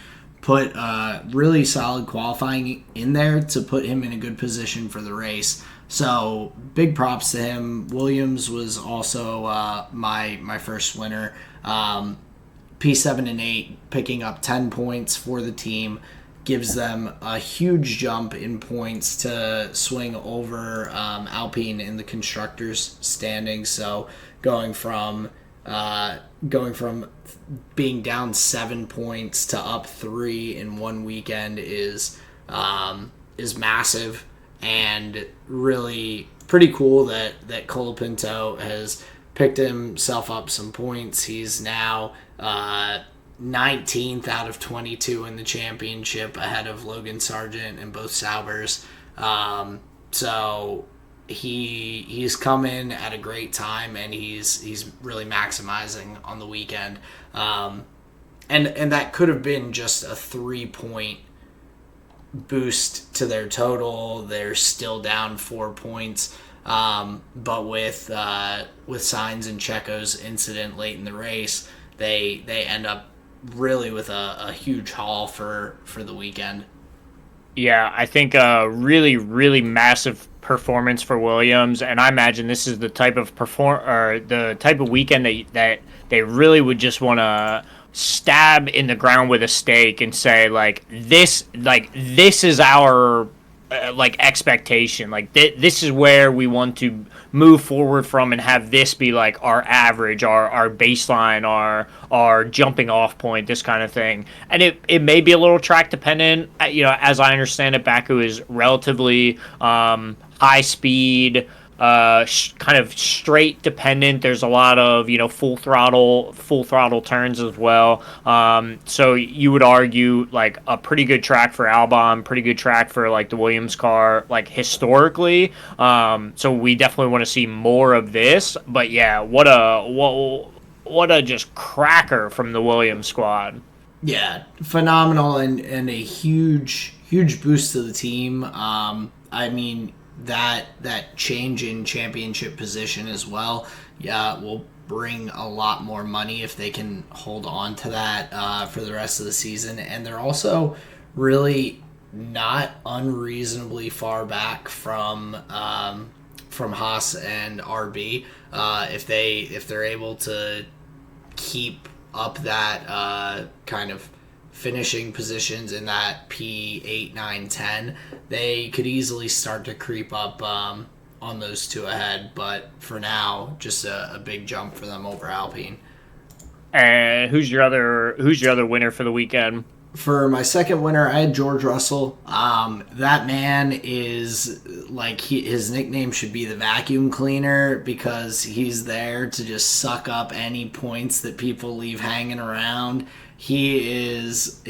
S2: really solid qualifying in there to put him in a good position for the race. So big props to him. Williams was also my first winner. P7 and 8 picking up 10 points for the team gives them a huge jump in points to swing over Alpine in the constructors standings. So going from being down 7 points to up 3 in one weekend is massive, and really pretty cool that Colapinto has picked himself up some points. He's now 19th out of 22 in the championship, ahead of Logan Sargent and both Saubers. So he's come in at a great time, and he's really maximizing on the weekend. And that could have been just a 3-point boost to their total. They're still down 4 points. But with Sainz and Checo's incident late in the race, they end up really with a huge haul for the weekend.
S1: Yeah, I think a really, really massive performance for Williams, and I imagine this is the type of the type of weekend that they really would just want to stab in the ground with a stake and say, this is our expectation. This is where we want to move forward from, and have this be like our average, our baseline, our jumping off point, this kind of thing. And it may be a little track dependent. As I understand it, Baku is relatively high speed, kind of straight dependent. There's a lot of full throttle turns as well. So you would argue like a pretty good track for Albon, pretty good track for like the Williams car, like historically. So we definitely want to see more of this. But yeah, what a just cracker from the Williams squad.
S2: Yeah, phenomenal, and a huge boost to the team. I mean, that change in championship position as well, will bring a lot more money if they can hold on to that for the rest of the season. And they're also really not unreasonably far back from Haas and RB. If they're able to keep up that kind of finishing positions in that P8, 9, 10, they could easily start to creep up on those two ahead. But for now, just a big jump for them over Alpine.
S1: And who's your other winner for the weekend?
S2: For my second winner, I had George Russell. That man is like, his nickname should be the vacuum cleaner, because he's there to just suck up any points that people leave hanging around. He is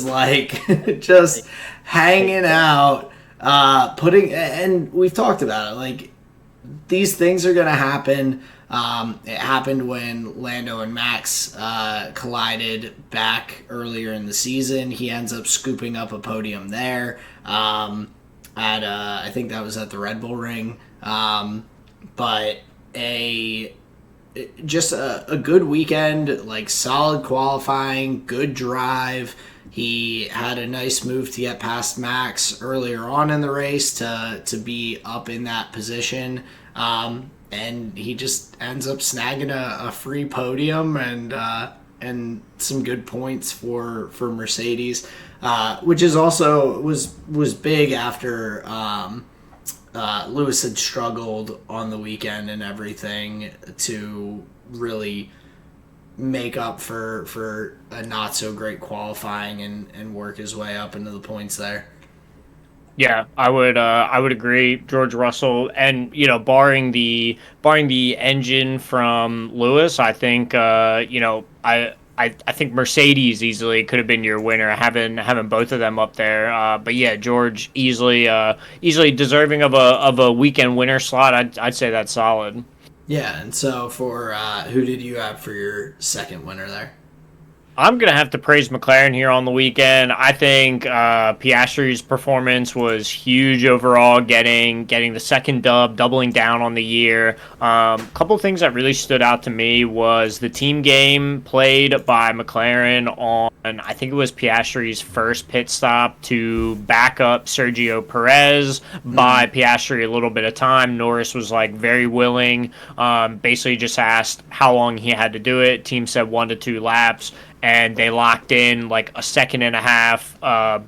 S2: like just hanging out, and we've talked about it. Like, these things are gonna happen. It happened when Lando and Max collided back earlier in the season. He ends up scooping up a podium there. I think that was at the Red Bull Ring. But just a good weekend, like solid qualifying, good drive. He had a nice move to get past Max earlier on in the race to be up in that position. And he just ends up snagging a free podium and some good points for Mercedes, which is also was big after Lewis had struggled on the weekend and everything to really make up for a not so great qualifying and work his way up into the points there.
S1: Yeah, I would agree. George Russell, and barring the engine from Lewis, I think I think Mercedes easily could have been your winner, having both of them up there. But yeah, George easily deserving of a weekend winner slot. I'd say that's solid.
S2: Yeah, and so for who did you have for your second winner there?
S1: I'm gonna have to praise McLaren here on the weekend. I think Piastri's performance was huge overall, getting the second dub, doubling down on the year. A couple of things that really stood out to me was the team game played by McLaren on, I think it was Piastri's first pit stop to back up Sergio Perez.
S2: Mm-hmm.
S1: By Piastri a little bit of time. Norris was like very willing. Basically just asked how long he had to do it. Team said 1 to 2 laps, and they locked in like a second and a half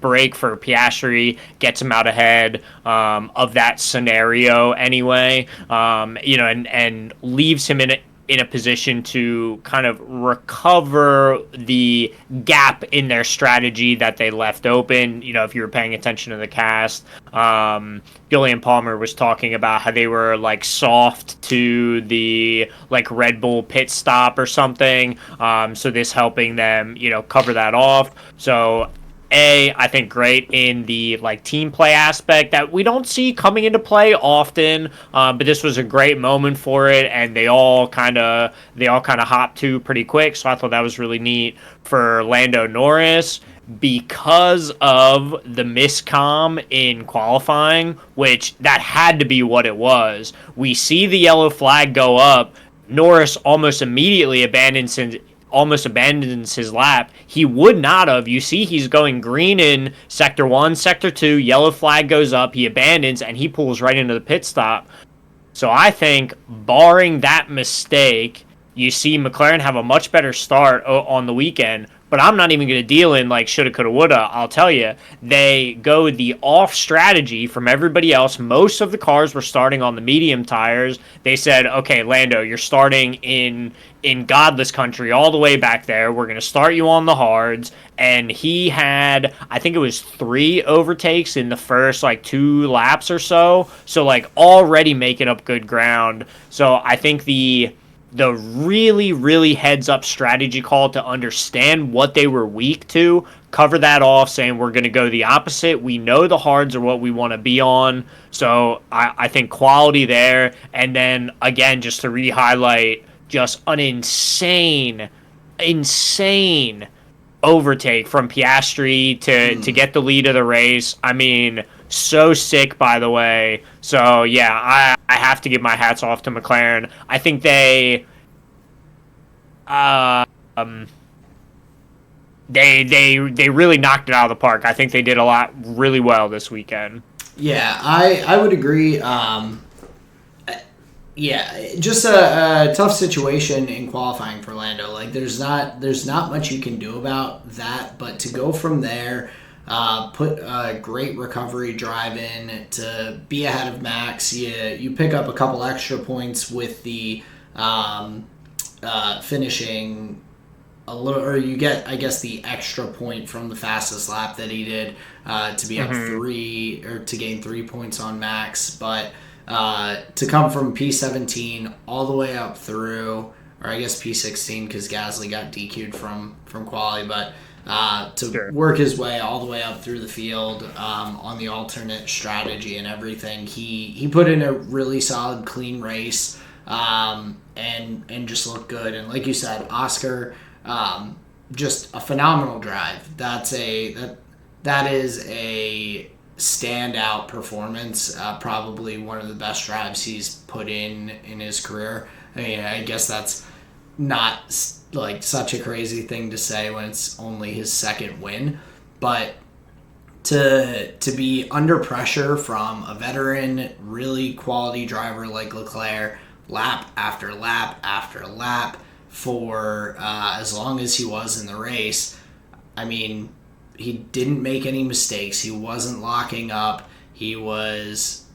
S1: break for Piastri, gets him out ahead of that scenario anyway, and leaves him in a position to kind of recover the gap in their strategy that they left open. If you were paying attention to the cast, Gillian Palmer was talking about how they were like soft to the like Red Bull pit stop or something. So this helping them, cover that off. So I think great in the like team play aspect that we don't see coming into play often, but this was a great moment for it, and they all kind of hopped to pretty quick. So I thought that was really neat for Lando Norris because of the miscom in qualifying, which that had to be what it was. We see the yellow flag go up. Norris almost abandons his lap. He would not have. You see, he's going green in sector one, sector two. Yellow flag goes up. He abandons and he pulls right into the pit stop. So I think, barring that mistake, you see McLaren have a much better start on the weekend. But I'm not even going to deal in like shoulda, coulda, woulda. I'll tell you, they go the off strategy from everybody else. Most of the cars were starting on the medium tires. They said, "Okay, Lando, you're starting in godless country all the way back there. We're going to start you on the hards." And he had, I think it was 3 overtakes in the first like 2 laps or so. So like already making up good ground. So I think the really, really heads up strategy call to understand what they were weak to, cover that off, saying we're going to go the opposite. We know the hards are what we want to be on. So I think quality there. And then again, just to re highlight, just an insane overtake from Piastri to
S2: Mm.
S1: get the lead of the race. I mean, so sick, by the way. So yeah, I have to give my hats off to McLaren. I think um they really knocked it out of the park. I think they did a lot really well this weekend.
S2: Yeah, I would agree. Yeah, just a tough situation in qualifying for Lando. Like there's not much you can do about that, but to go from there, put a great recovery drive in to be ahead of Max. You pick up a couple extra points with the finishing a little, or you get, I guess, the extra point from the fastest lap that he did to be up
S1: Mm-hmm.
S2: three, or to gain 3 points on Max. But to come from P17 all the way up through, or I guess P16 because Gasly got DQ'd from quali, but to
S1: Sure.
S2: work his way all the way up through the field on the alternate strategy and everything, he put in a really solid, clean race, and just looked good. And like you said, Oscar, just a phenomenal drive. That is a standout performance. Probably one of the best drives he's put in his career. I mean, I guess that's not like such a crazy thing to say when it's only his second win, but to be under pressure from a veteran, really quality driver like Leclerc, lap after lap after lap for as long as he was in the race. I mean, he didn't make any mistakes. He wasn't locking up. He was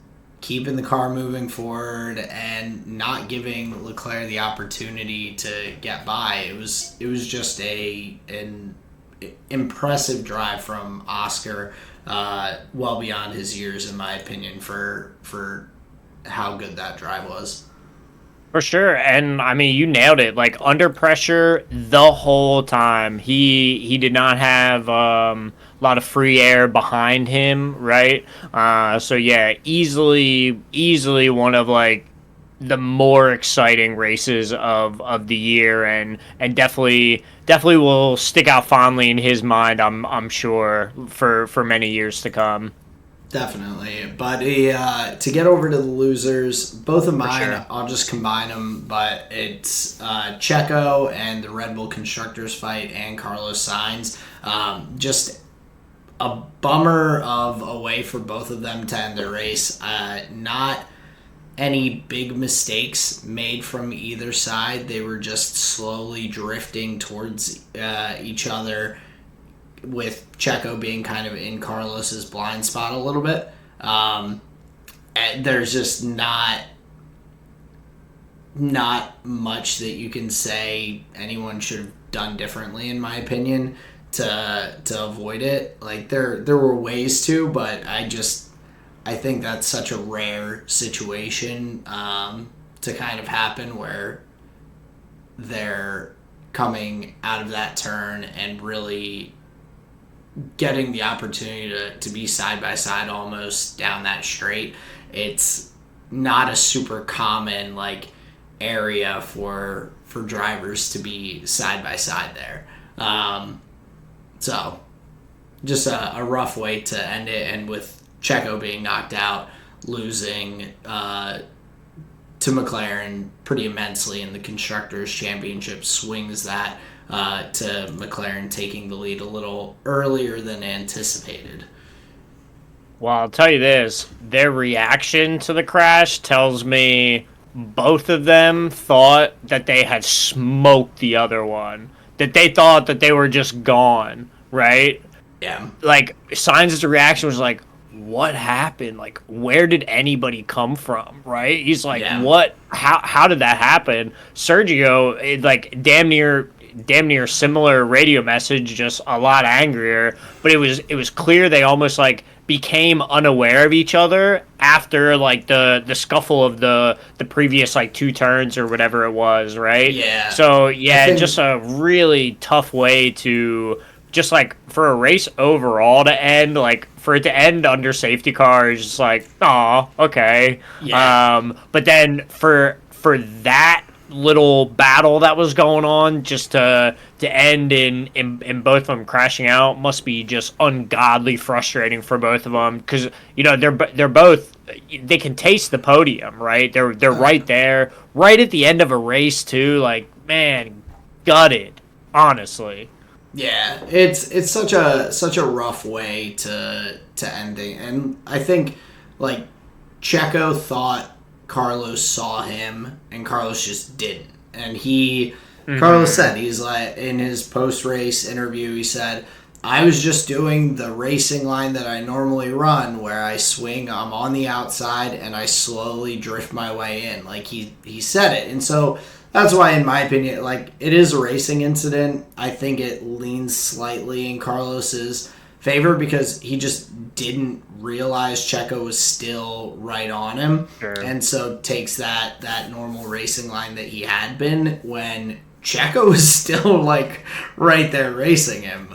S2: keeping the car moving forward and not giving Leclerc the opportunity to get by. It was just an impressive drive from Oscar. well beyond his years, in my opinion, for how good that drive was.
S1: For sure. And I mean, you nailed it. Like under pressure the whole time. He did not have a lot of free air behind him, right? So yeah, easily one of like the more exciting races of the year, and definitely will stick out fondly in his mind, I'm sure, for many years to come.
S2: Definitely. But to get over to the losers, both of
S1: For
S2: mine,
S1: sure.
S2: I'll just combine them, but it's Checo and the Red Bull Constructors fight and Carlos Sainz. Just a bummer of a way for both of them to end their race. Not any big mistakes made from either side. They were just slowly drifting towards each other, with Checo being kind of in Carlos's blind spot a little bit. And there's just not much that you can say anyone should have done differently, in my opinion, to avoid it. Like there were ways to, but I think that's such a rare situation to kind of happen, where they're coming out of that turn and really getting the opportunity to be side by side almost down that straight. It's not a super common like area for drivers to be side by side there. So just a rough way to end it, and with Checo being knocked out, losing to McLaren pretty immensely in the Constructors' Championship, swings that to McLaren taking the lead a little earlier than anticipated.
S1: Well, I'll tell you this, their reaction to the crash tells me both of them thought that they had smoked the other one. That they thought that they were just gone, right?
S2: Yeah.
S1: Like, Sainz's reaction was like, what happened? Like, where did anybody come from, right? He's like,
S2: Yeah.
S1: what? How did that happen? Sergio, like, damn near similar radio message, just a lot angrier. But it was clear they almost like became unaware of each other after like the scuffle of the previous like two turns or whatever it was, right?
S2: Yeah.
S1: So yeah,
S2: think,
S1: just a really tough way to just like for a race overall to end, like for it to end under safety car is just like, oh, okay.
S2: Yeah.
S1: But then for that little battle that was going on just to end in both of them crashing out must be just ungodly frustrating for both of them, because you know they're both, they can taste the podium, right? They're right there, right at the end of a race too. Like, man, gutted, honestly.
S2: Yeah, it's such a rough way to end it, and I think like Checo thought Carlos saw him, and Carlos just didn't. And Carlos said, he's like, in his post race interview, he said, I was just doing the racing line that I normally run, where I swing, I'm on the outside, and I slowly drift my way in. Like he said it, and so that's why, in my opinion, like it is a racing incident. I think it leans slightly in Carlos's favor, because he just didn't realize Checo was still right on him,
S1: Sure.
S2: and so takes that normal racing line that he had been when Checo was still like right there racing him.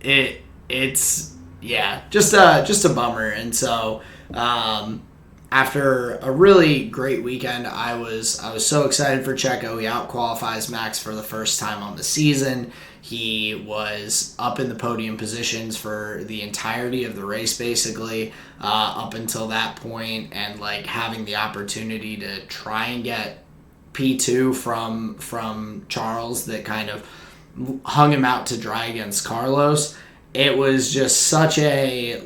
S2: It's yeah, just a bummer. And so after a really great weekend, I was so excited for Checo. He out qualifies Max for the first time on the season. He was up in the podium positions for the entirety of the race, basically, up until that point, and like having the opportunity to try and get P2 from Charles, that kind of hung him out to dry against Carlos. It was just such a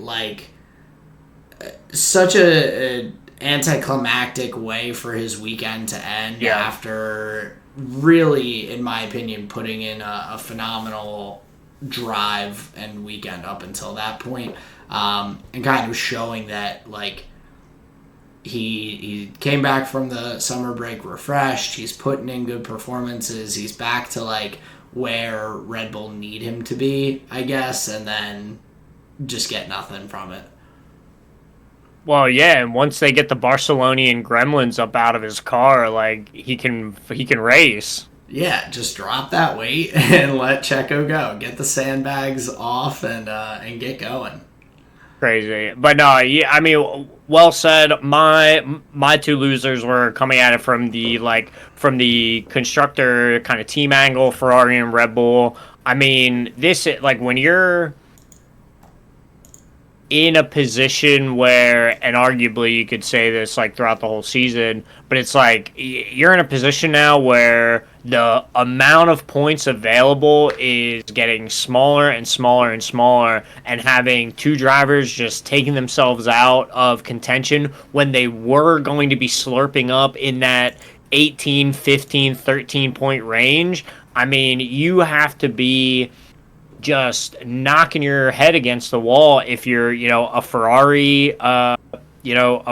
S2: anticlimactic way for his weekend to end,
S1: Yeah.
S2: after really, in my opinion, putting in a phenomenal drive and weekend up until that point, and kind of showing that like he came back from the summer break refreshed. He's putting in good performances. He's back to like where Red Bull need him to be, I guess. And then just get nothing from it.
S1: Well, yeah, and once they get the Barcelonian gremlins up out of his car, like he can race.
S2: Yeah, just drop that weight and let Checo go. Get the sandbags off and get going.
S1: Crazy, but no, yeah, I mean, well said. My two losers were coming at it from the constructor kind of team angle, Ferrari and Red Bull. I mean, this like when you're in a position where, and arguably you could say this like throughout the whole season, but it's like you're in a position now where the amount of points available is getting smaller and smaller and smaller, and having two drivers just taking themselves out of contention when they were going to be slurping up in that 18, 15, 13 point range. I mean, you have to be just knocking your head against the wall if you're, a Ferrari, a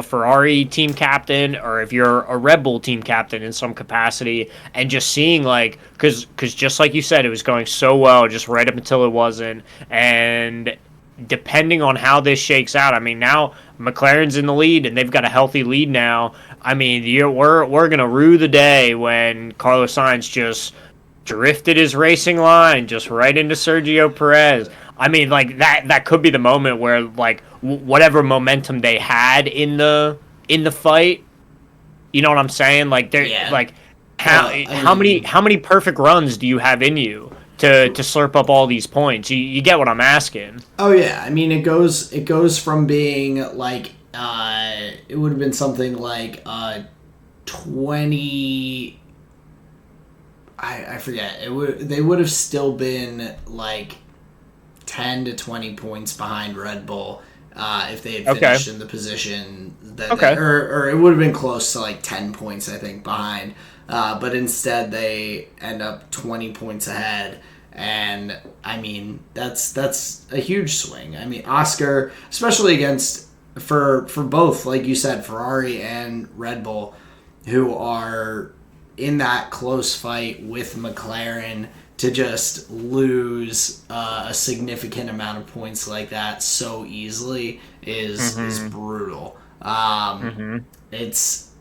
S1: Ferrari team captain, or if you're a Red Bull team captain in some capacity, and just seeing like, because just like you said, it was going so well just right up until it wasn't, and depending on how this shakes out, I mean, now McLaren's in the lead and they've got a healthy lead now. I mean, we're gonna rue the day when Carlos Sainz just drifted his racing line just right into Sergio Perez. I mean, like that could be the moment where like whatever momentum they had in the fight, you know what I'm saying? Like they're
S2: Yeah.
S1: like how many perfect runs do you have in you to slurp up all these points? You get what I'm asking?
S2: Oh yeah, I mean it goes from being like it would have been something like 20. I forget. They would have still been like 10 to 20 points behind Red Bull if they had finished in the position that or it would have been close to like 10 points I think behind. But instead they end up 20 points ahead. And I mean that's a huge swing. I mean Oscar, especially against for both, like you said, Ferrari and Red Bull, who are in that close fight with McLaren, to just lose a significant amount of points like that so easily is brutal. It's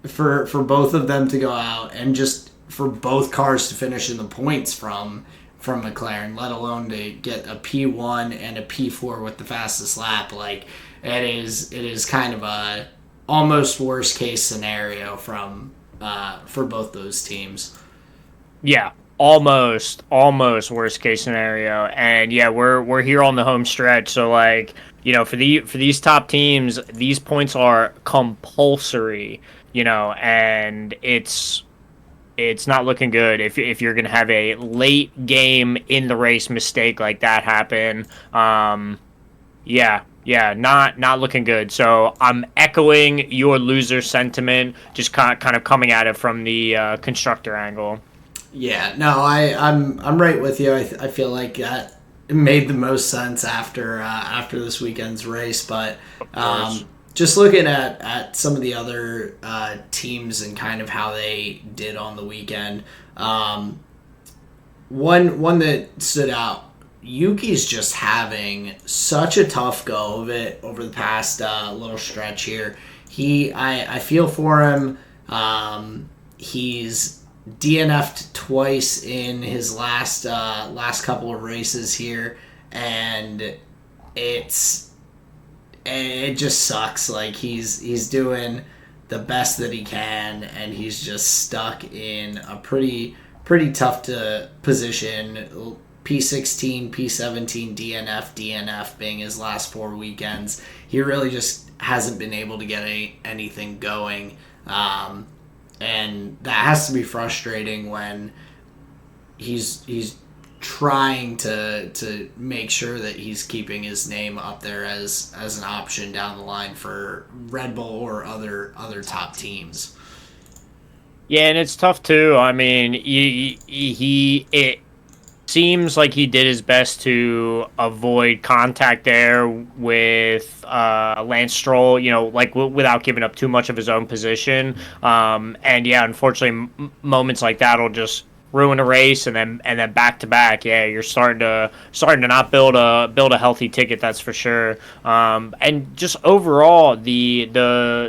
S2: for both of them to go out and just for both cars to finish in the points from McLaren, let alone to get a P1 and a P4 with the fastest lap. Like it is kind of a almost worst case scenario for both those teams.
S1: Yeah, almost worst case scenario. And yeah, we're here on the home stretch, so like, for these top teams, these points are compulsory, and it's not looking good if you're going to have a late game in the race mistake like that happen. Yeah, not looking good. So I'm echoing your loser sentiment, just kind of coming at it from the constructor angle.
S2: Yeah, no, I'm right with you. I feel like that made the most sense after this weekend's race. But just looking at some of the other teams and kind of how they did on the weekend, one that stood out. Yuki's just having such a tough go of it over the past little stretch here. I feel for him. He's DNF'd twice in his last couple of races here, and it just sucks. Like he's doing the best that he can, and he's just stuck in a pretty tough to position. P16, P17, DNF being his last 4 weekends. He really just hasn't been able to get anything going. And that has to be frustrating when he's trying to make sure that he's keeping his name up there as an option down the line for Red Bull or other top teams.
S1: Yeah, and it's tough too. I mean, it seems like he did his best to avoid contact there with Lance Stroll, like without giving up too much of his own position. And yeah, unfortunately, moments like that will just ruin a race, and then back to back. Yeah, you're starting to not build a healthy ticket. That's for sure. And just overall, the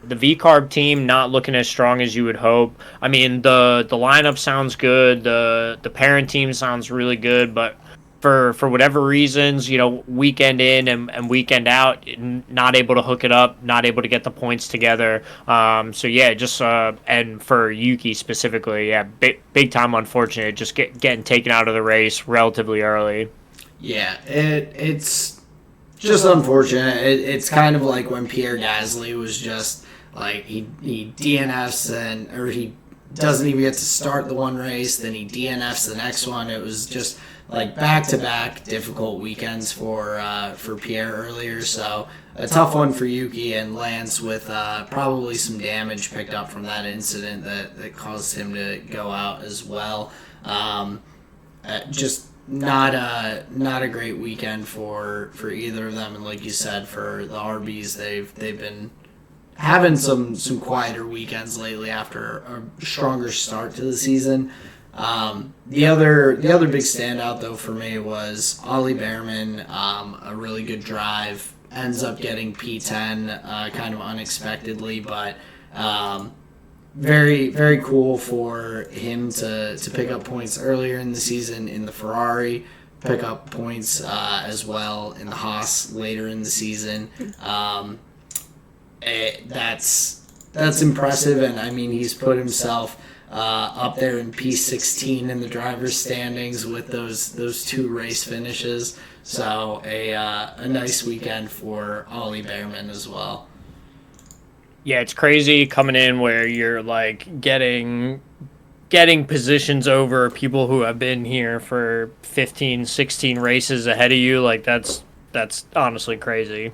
S1: V-Carb team not looking as strong as you would hope. I mean, the lineup sounds good. The parent team sounds really good, but for whatever reasons, weekend in and weekend out, not able to hook it up, not able to get the points together. So yeah, just and for Yuki specifically, yeah, big time unfortunate, just getting taken out of the race relatively early.
S2: Yeah, it's just unfortunate. It's kind of like when Pierre Gasly was just like he DNFs or he doesn't even get to start the one race, then he DNFs the next one. It was just like back-to-back difficult weekends for Pierre earlier. So a tough one for Yuki and Lance with probably some damage picked up from that incident that caused him to go out as well. Just not a great weekend for either of them. And like you said, for the RBs, they've been having some quieter weekends lately after a stronger start to the season. The other big standout though for me was Ollie Behrman. A really good drive, ends up getting P10 kind of unexpectedly, but very very cool for him to pick up points earlier in the season in the Ferrari, pick up points as well in the Haas later in the season. That's impressive, and I mean he's put himself up there in P16 in the driver's standings with those two race finishes. So a nice weekend for Ollie Behrman as well.
S1: Yeah, it's crazy coming in where you're like getting positions over people who have been here for 15, 16 races ahead of you. Like that's honestly crazy.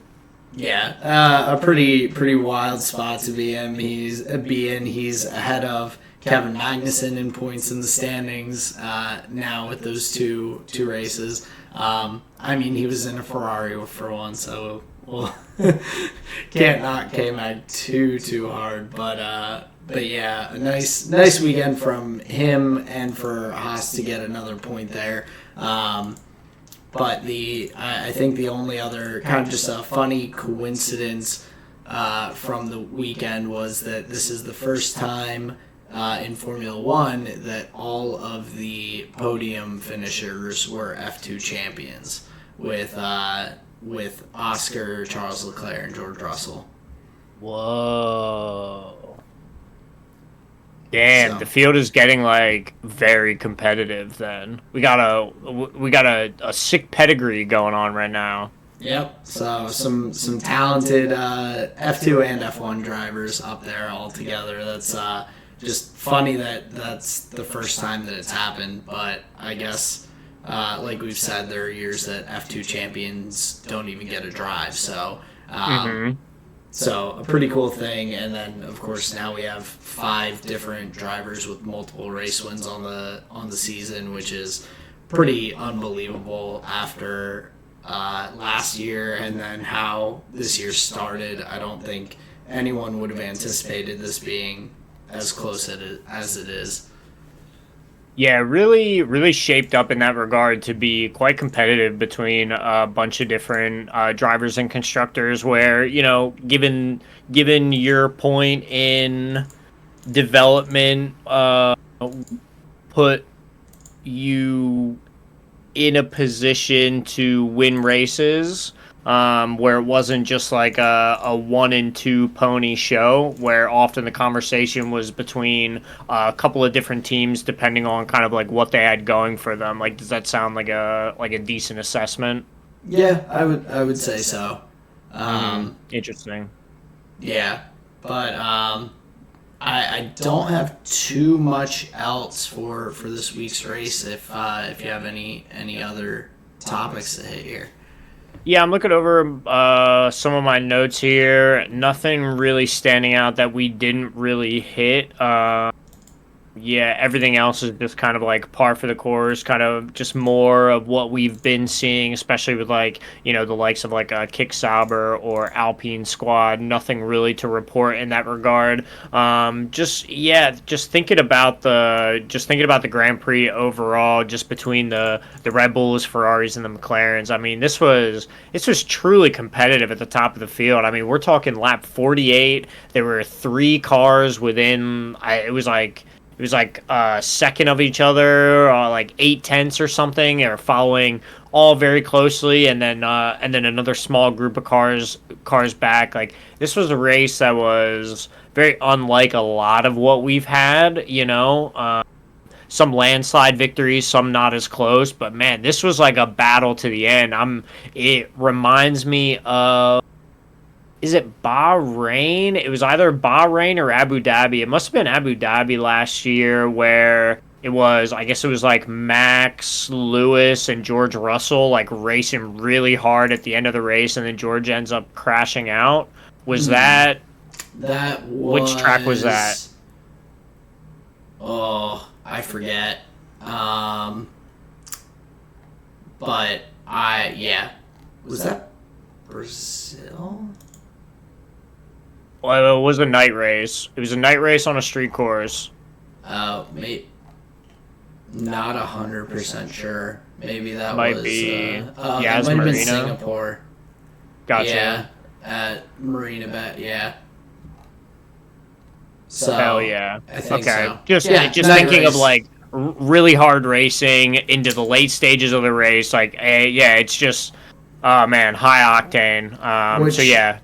S2: Yeah, a pretty wild spot to be in. He's ahead of Kevin Magnussen in points in the standings now with those two races. I mean, he was in a Ferrari for one, so we'll can't knock K-Mag too hard. But yeah, a nice weekend from him and for Haas to get another point there. But I think the only other kind of just a funny coincidence from the weekend was that this is the first time in Formula One that all of the podium finishers were F2 champions with Oscar, Charles Leclerc, and George Russell.
S1: Whoa. Damn,
S2: So,
S1: the field is getting like very competitive then. We got a sick pedigree going on right now.
S2: yep. So some talented F2 and F1 drivers up there all together. That's just funny that that's the first time that it's happened. But I guess, like we've said, there are years that F2 champions don't even get a drive. So. So a pretty cool thing, and then of course now we have 5 different drivers with multiple race wins on the season, which is pretty unbelievable after last year and then how this year started. I don't think anyone would have anticipated this being as close as it is.
S1: Yeah, really, really shaped up in that regard to be quite competitive between a bunch of different drivers and constructors. Where given your point in development, put you in a position to win races. Where it wasn't just like a 1 and 2 pony show, where often the conversation was between a couple of different teams depending on kind of like what they had going for them. Like, does that sound like a decent assessment?
S2: Yeah, I would say so.
S1: Interesting.
S2: Yeah, but I don't have too much else for this week's race. If you have any other topics to hit here.
S1: Yeah, I'm looking over some of my notes here. Nothing really standing out that we didn't really hit. Yeah, everything else is just kind of like par for the course, kind of just more of what we've been seeing, especially with like, the likes of like a Kick Sauber or Alpine Squad. Nothing really to report in that regard. Just thinking about the Grand Prix overall, just between the Red Bulls, Ferraris, and the McLarens. I mean, this was truly competitive at the top of the field. I mean, we're talking lap 48. There were three cars within. It was like a second of each other, like 8 tenths or something. They were following all very closely, and then another small group of cars back. Like this was a race that was very unlike a lot of what we've had. Some landslide victories, some not as close, but man, this was like a battle to the end. It reminds me of, is it Bahrain? It was either Bahrain or Abu Dhabi. It must have been Abu Dhabi last year where I guess it was like Max Lewis and George Russell like racing really hard at the end of the race, and then George ends up crashing out. Was that,
S2: That
S1: which track was that?
S2: was. Oh, I forget. But yeah. Was that Brazil?
S1: Well, it was a night race. It was a night race on a street course.
S2: Maybe not 100% sure. Maybe that
S1: Might
S2: was.
S1: be
S2: It might
S1: Yas
S2: have been
S1: Marina.
S2: Singapore.
S1: Gotcha.
S2: Yeah, at Marina Bet. Yeah. So
S1: Hell yeah.
S2: I think
S1: Okay.
S2: so.
S1: Just
S2: Yeah,
S1: just
S2: night
S1: thinking of
S2: race.
S1: like really hard racing into the late stages of the race. Like, yeah, it's just, oh man, high octane.
S2: Which-
S1: So yeah,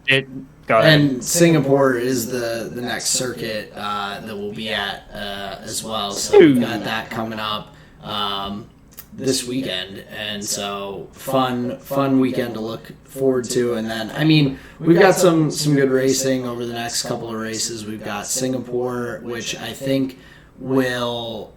S1: go ahead.
S2: And Singapore is the next circuit that we'll be at as well. So we've got that coming up this weekend, and so fun weekend to look forward to. And then I mean we've got some good racing over the next couple of races. We've got Singapore, which I think will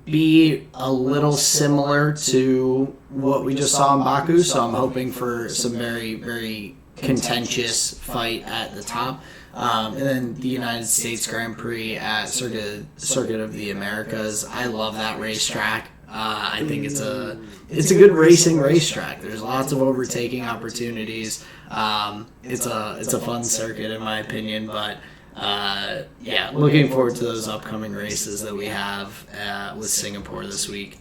S2: be a little similar to what we just saw in Baku. So I'm hoping for some very, very contentious fight at the top. And then the United States Grand Prix at Circuit of the Americas. I love that racetrack. I think it's a good racing racetrack. There's lots of overtaking opportunities. It's a fun circuit in my opinion, but yeah, looking forward to those upcoming races that we have with Singapore this week.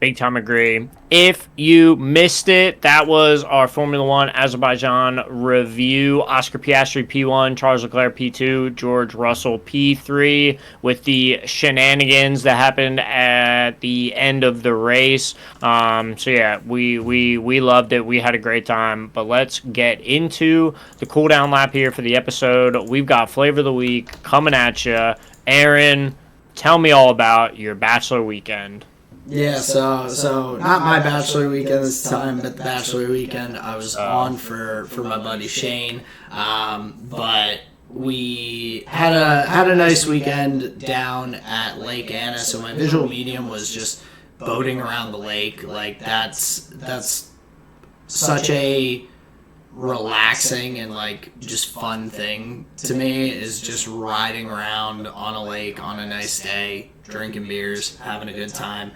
S1: Big time agree. If you missed it, that was our Formula One Azerbaijan review. Oscar Piastri P1, Charles Leclerc P2, George Russell P3, with the shenanigans that happened at the end of the race. So yeah, we loved it. We had a great time. But let's get into the cool down lap here for the episode. We've got Flavor of the Week coming at you. Aaron, tell me all about your bachelor weekend.
S2: Yeah, so not my bachelor weekend this time, but the bachelor weekend I was on for my buddy Shane. But we had a nice weekend down at Lake Anna. So my visual medium was just boating around the lake. Like that's such a relaxing and like just fun thing to me, is just riding around on a lake on a nice day, drinking beers, having a good time.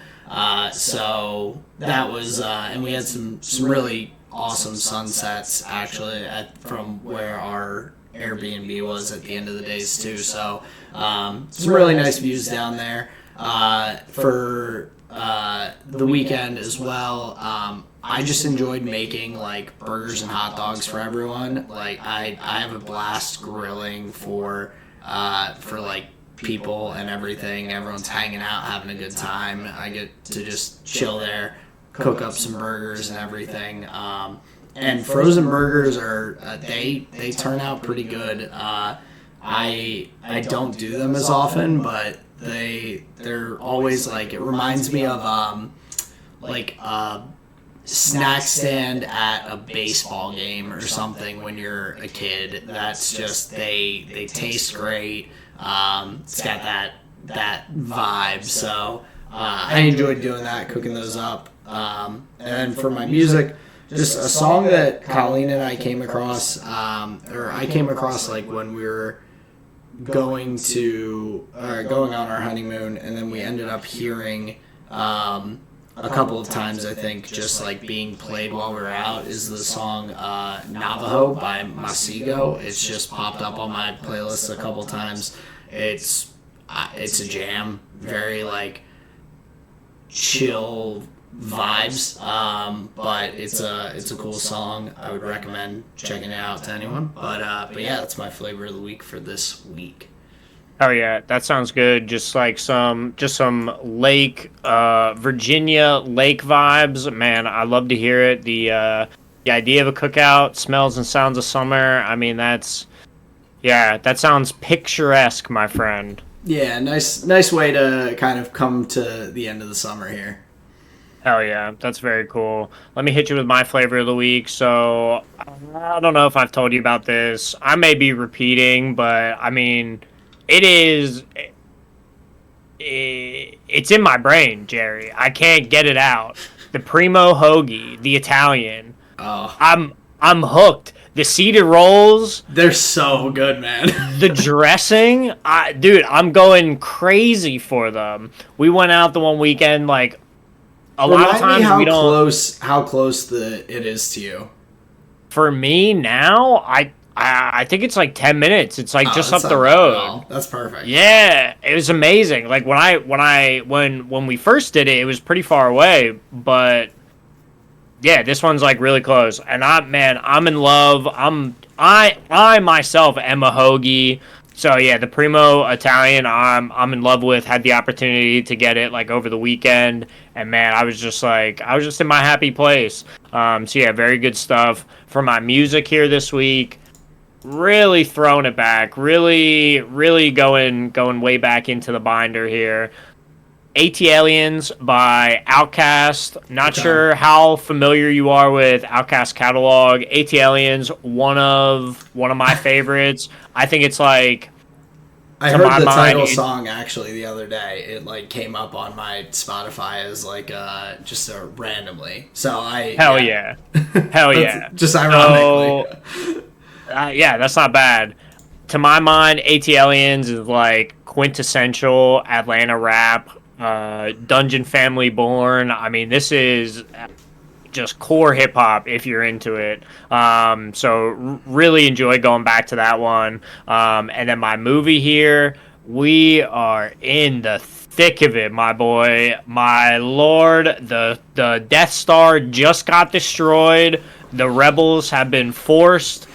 S2: So that was, and we had some really awesome sunsets actually from where our Airbnb was at the end of the days too. So some really nice views down there. For the weekend as well, I just enjoyed making like burgers and hot dogs for everyone. Like I have a blast grilling for like people and everything. Everyone's hanging out, having a good time. I get to just chill there, cook up some burgers and everything. And frozen burgers are they turn out pretty good. I don't do them as often, but they're always like, it reminds me of like a snack stand at a baseball game or something when you're a kid. That's just, they taste great. It's got that vibe. So I enjoyed doing that, cooking those up. And then for my music, just a song that Colleen and I came across, or I came across like when we were going on our honeymoon, and then we ended up hearing a couple of times, I think, just like being played while we were out, is the song Navajo by Masigo. It's just popped up on my playlist a couple times. It's a jam, very like chill vibes, but it's a cool song. I would recommend checking it out to anyone. But yeah, that's my flavor of the week for this week.
S1: Oh yeah, that sounds good. Just some lake, Virginia lake vibes. Man, I love to hear it. The idea of a cookout, smells and sounds of summer. I mean, that sounds picturesque, my friend.
S2: Yeah, nice way to kind of come to the end of the summer here.
S1: Hell yeah, that's very cool. Let me hit you with my flavor of the week. So, I don't know if I've told you about this. I may be repeating, but I mean, it's in my brain, Jerry. I can't get it out. The Primo Hoagie, the Italian.
S2: Oh,
S1: I'm hooked. The seeded rolls,
S2: they're so good, man.
S1: the dressing, dude, I'm going crazy for them. We went out the one weekend, like a lot of times we don't.
S2: How close it is to you?
S1: For me now, I think it's like 10 minutes. It's like just up the road.
S2: That's perfect.
S1: Yeah, it was amazing. Like when we first did it, it was pretty far away, but yeah, this one's like really close. And I'm in love. I myself am a hoagie. So yeah, the Primo Italian I'm in love with. Had the opportunity to get it like over the weekend, and man, I was just in my happy place. So yeah, very good stuff. For my music here this week, really throwing it back, really going way back into the binder here. AT-Aliens by Outkast. Not sure how familiar you are with Outkast catalog. AT-Aliens, one of my favorites. I think it's like,
S2: I heard the title song actually the other day. It like came up on my Spotify as like just randomly. So
S1: hell yeah.
S2: Just ironically.
S1: So, yeah, that's not bad. To my mind, AT-Aliens is like quintessential Atlanta rap. Dungeon Family Born. I mean, this is just core hip hop if you're into it. So really enjoy going back to that one. And then my movie here, we are in the thick of it, my boy, my lord. The Death Star just got destroyed. The rebels have been forced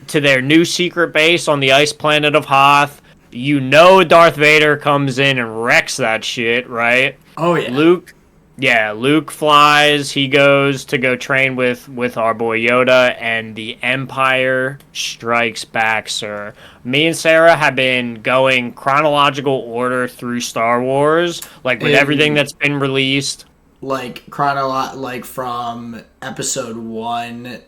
S1: to their new secret base on the ice planet of Hoth. You know Darth Vader comes in and wrecks that shit, right?
S2: Oh, yeah.
S1: Luke flies. He goes to go train with our boy Yoda, and the Empire strikes back, sir. Me and Sarah have been going chronological order through Star Wars, like with everything that's been released.
S2: Like like from episode 1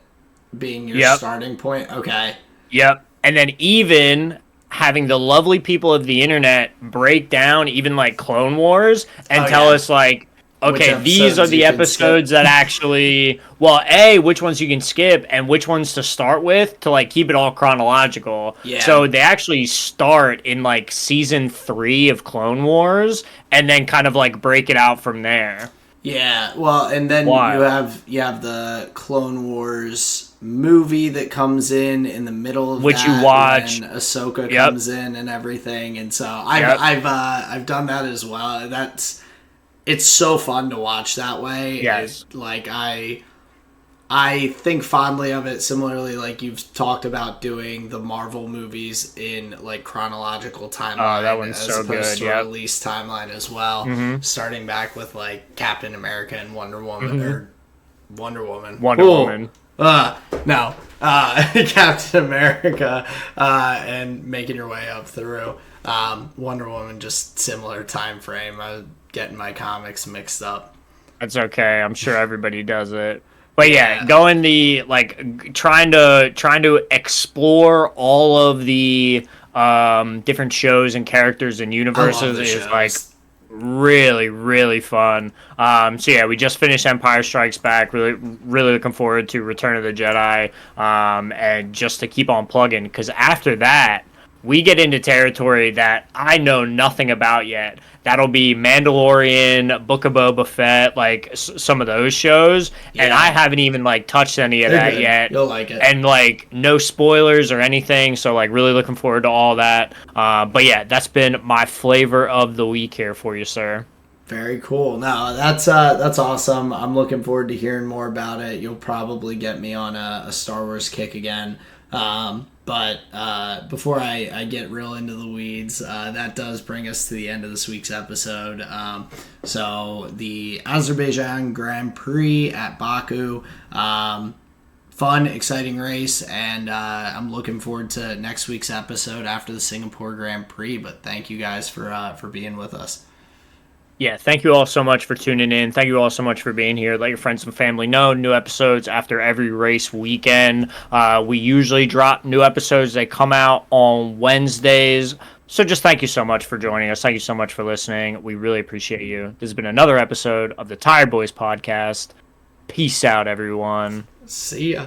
S2: being your starting point? Okay.
S1: Yep. And then even having the lovely people of the internet break down even like Clone Wars and tell us like, okay, these are the episodes that actually, which ones you can skip and which ones to start with to like keep it all chronological. Yeah. So they actually start in like season 3 of Clone Wars and then kind of like break it out from there.
S2: Yeah, well, and then you have the Clone Wars movie that comes in the middle of
S1: which
S2: that,
S1: you watch,
S2: and Ahsoka comes in and everything, and so I've done that as well. It's so fun to watch that way.
S1: Yes,
S2: like I think fondly of it. Similarly, like you've talked about doing the Marvel movies in like chronological timeline.
S1: Oh, that one's so good.
S2: As opposed to release timeline as well. Mm-hmm. Starting back with like Captain America and Wonder Woman or Wonder Woman. Captain America and making your way up through Wonder Woman. Just similar time frame. I was getting my comics mixed up.
S1: That's okay. I'm sure everybody does it. But yeah, going the like trying to explore all of the different shows and characters and universes is like really fun. So yeah, we just finished Empire Strikes Back. Really looking forward to Return of the Jedi. And just to keep on plugging, because after that we get into territory that I know nothing about yet. That'll be Mandalorian, Book of Boba Fett, like some of those shows, and I
S2: Yeah,
S1: haven't even like touched any of
S2: they're
S1: that
S2: good.
S1: yet.
S2: You'll like it.
S1: And like no spoilers or anything, so like really looking forward to all that. But yeah, that's been my flavor of the week here for you, sir.
S2: Very cool. No, that's awesome. I'm looking forward to hearing more about it. You'll probably get me on a Star Wars kick again. But before I get real into the weeds, that does bring us to the end of this week's episode. So the Azerbaijan Grand Prix at Baku. Fun, exciting race, and I'm looking forward to next week's episode after the Singapore Grand Prix. But thank you guys for being with us.
S1: Yeah, thank you all so much for tuning in. Thank you all so much for being here. Let your friends and family know. New episodes after every race weekend. We usually drop new episodes. They come out on Wednesdays. So just thank you so much for joining us. Thank you so much for listening. We really appreciate you. This has been another episode of the Tyred Boys podcast. Peace out, everyone.
S2: See ya.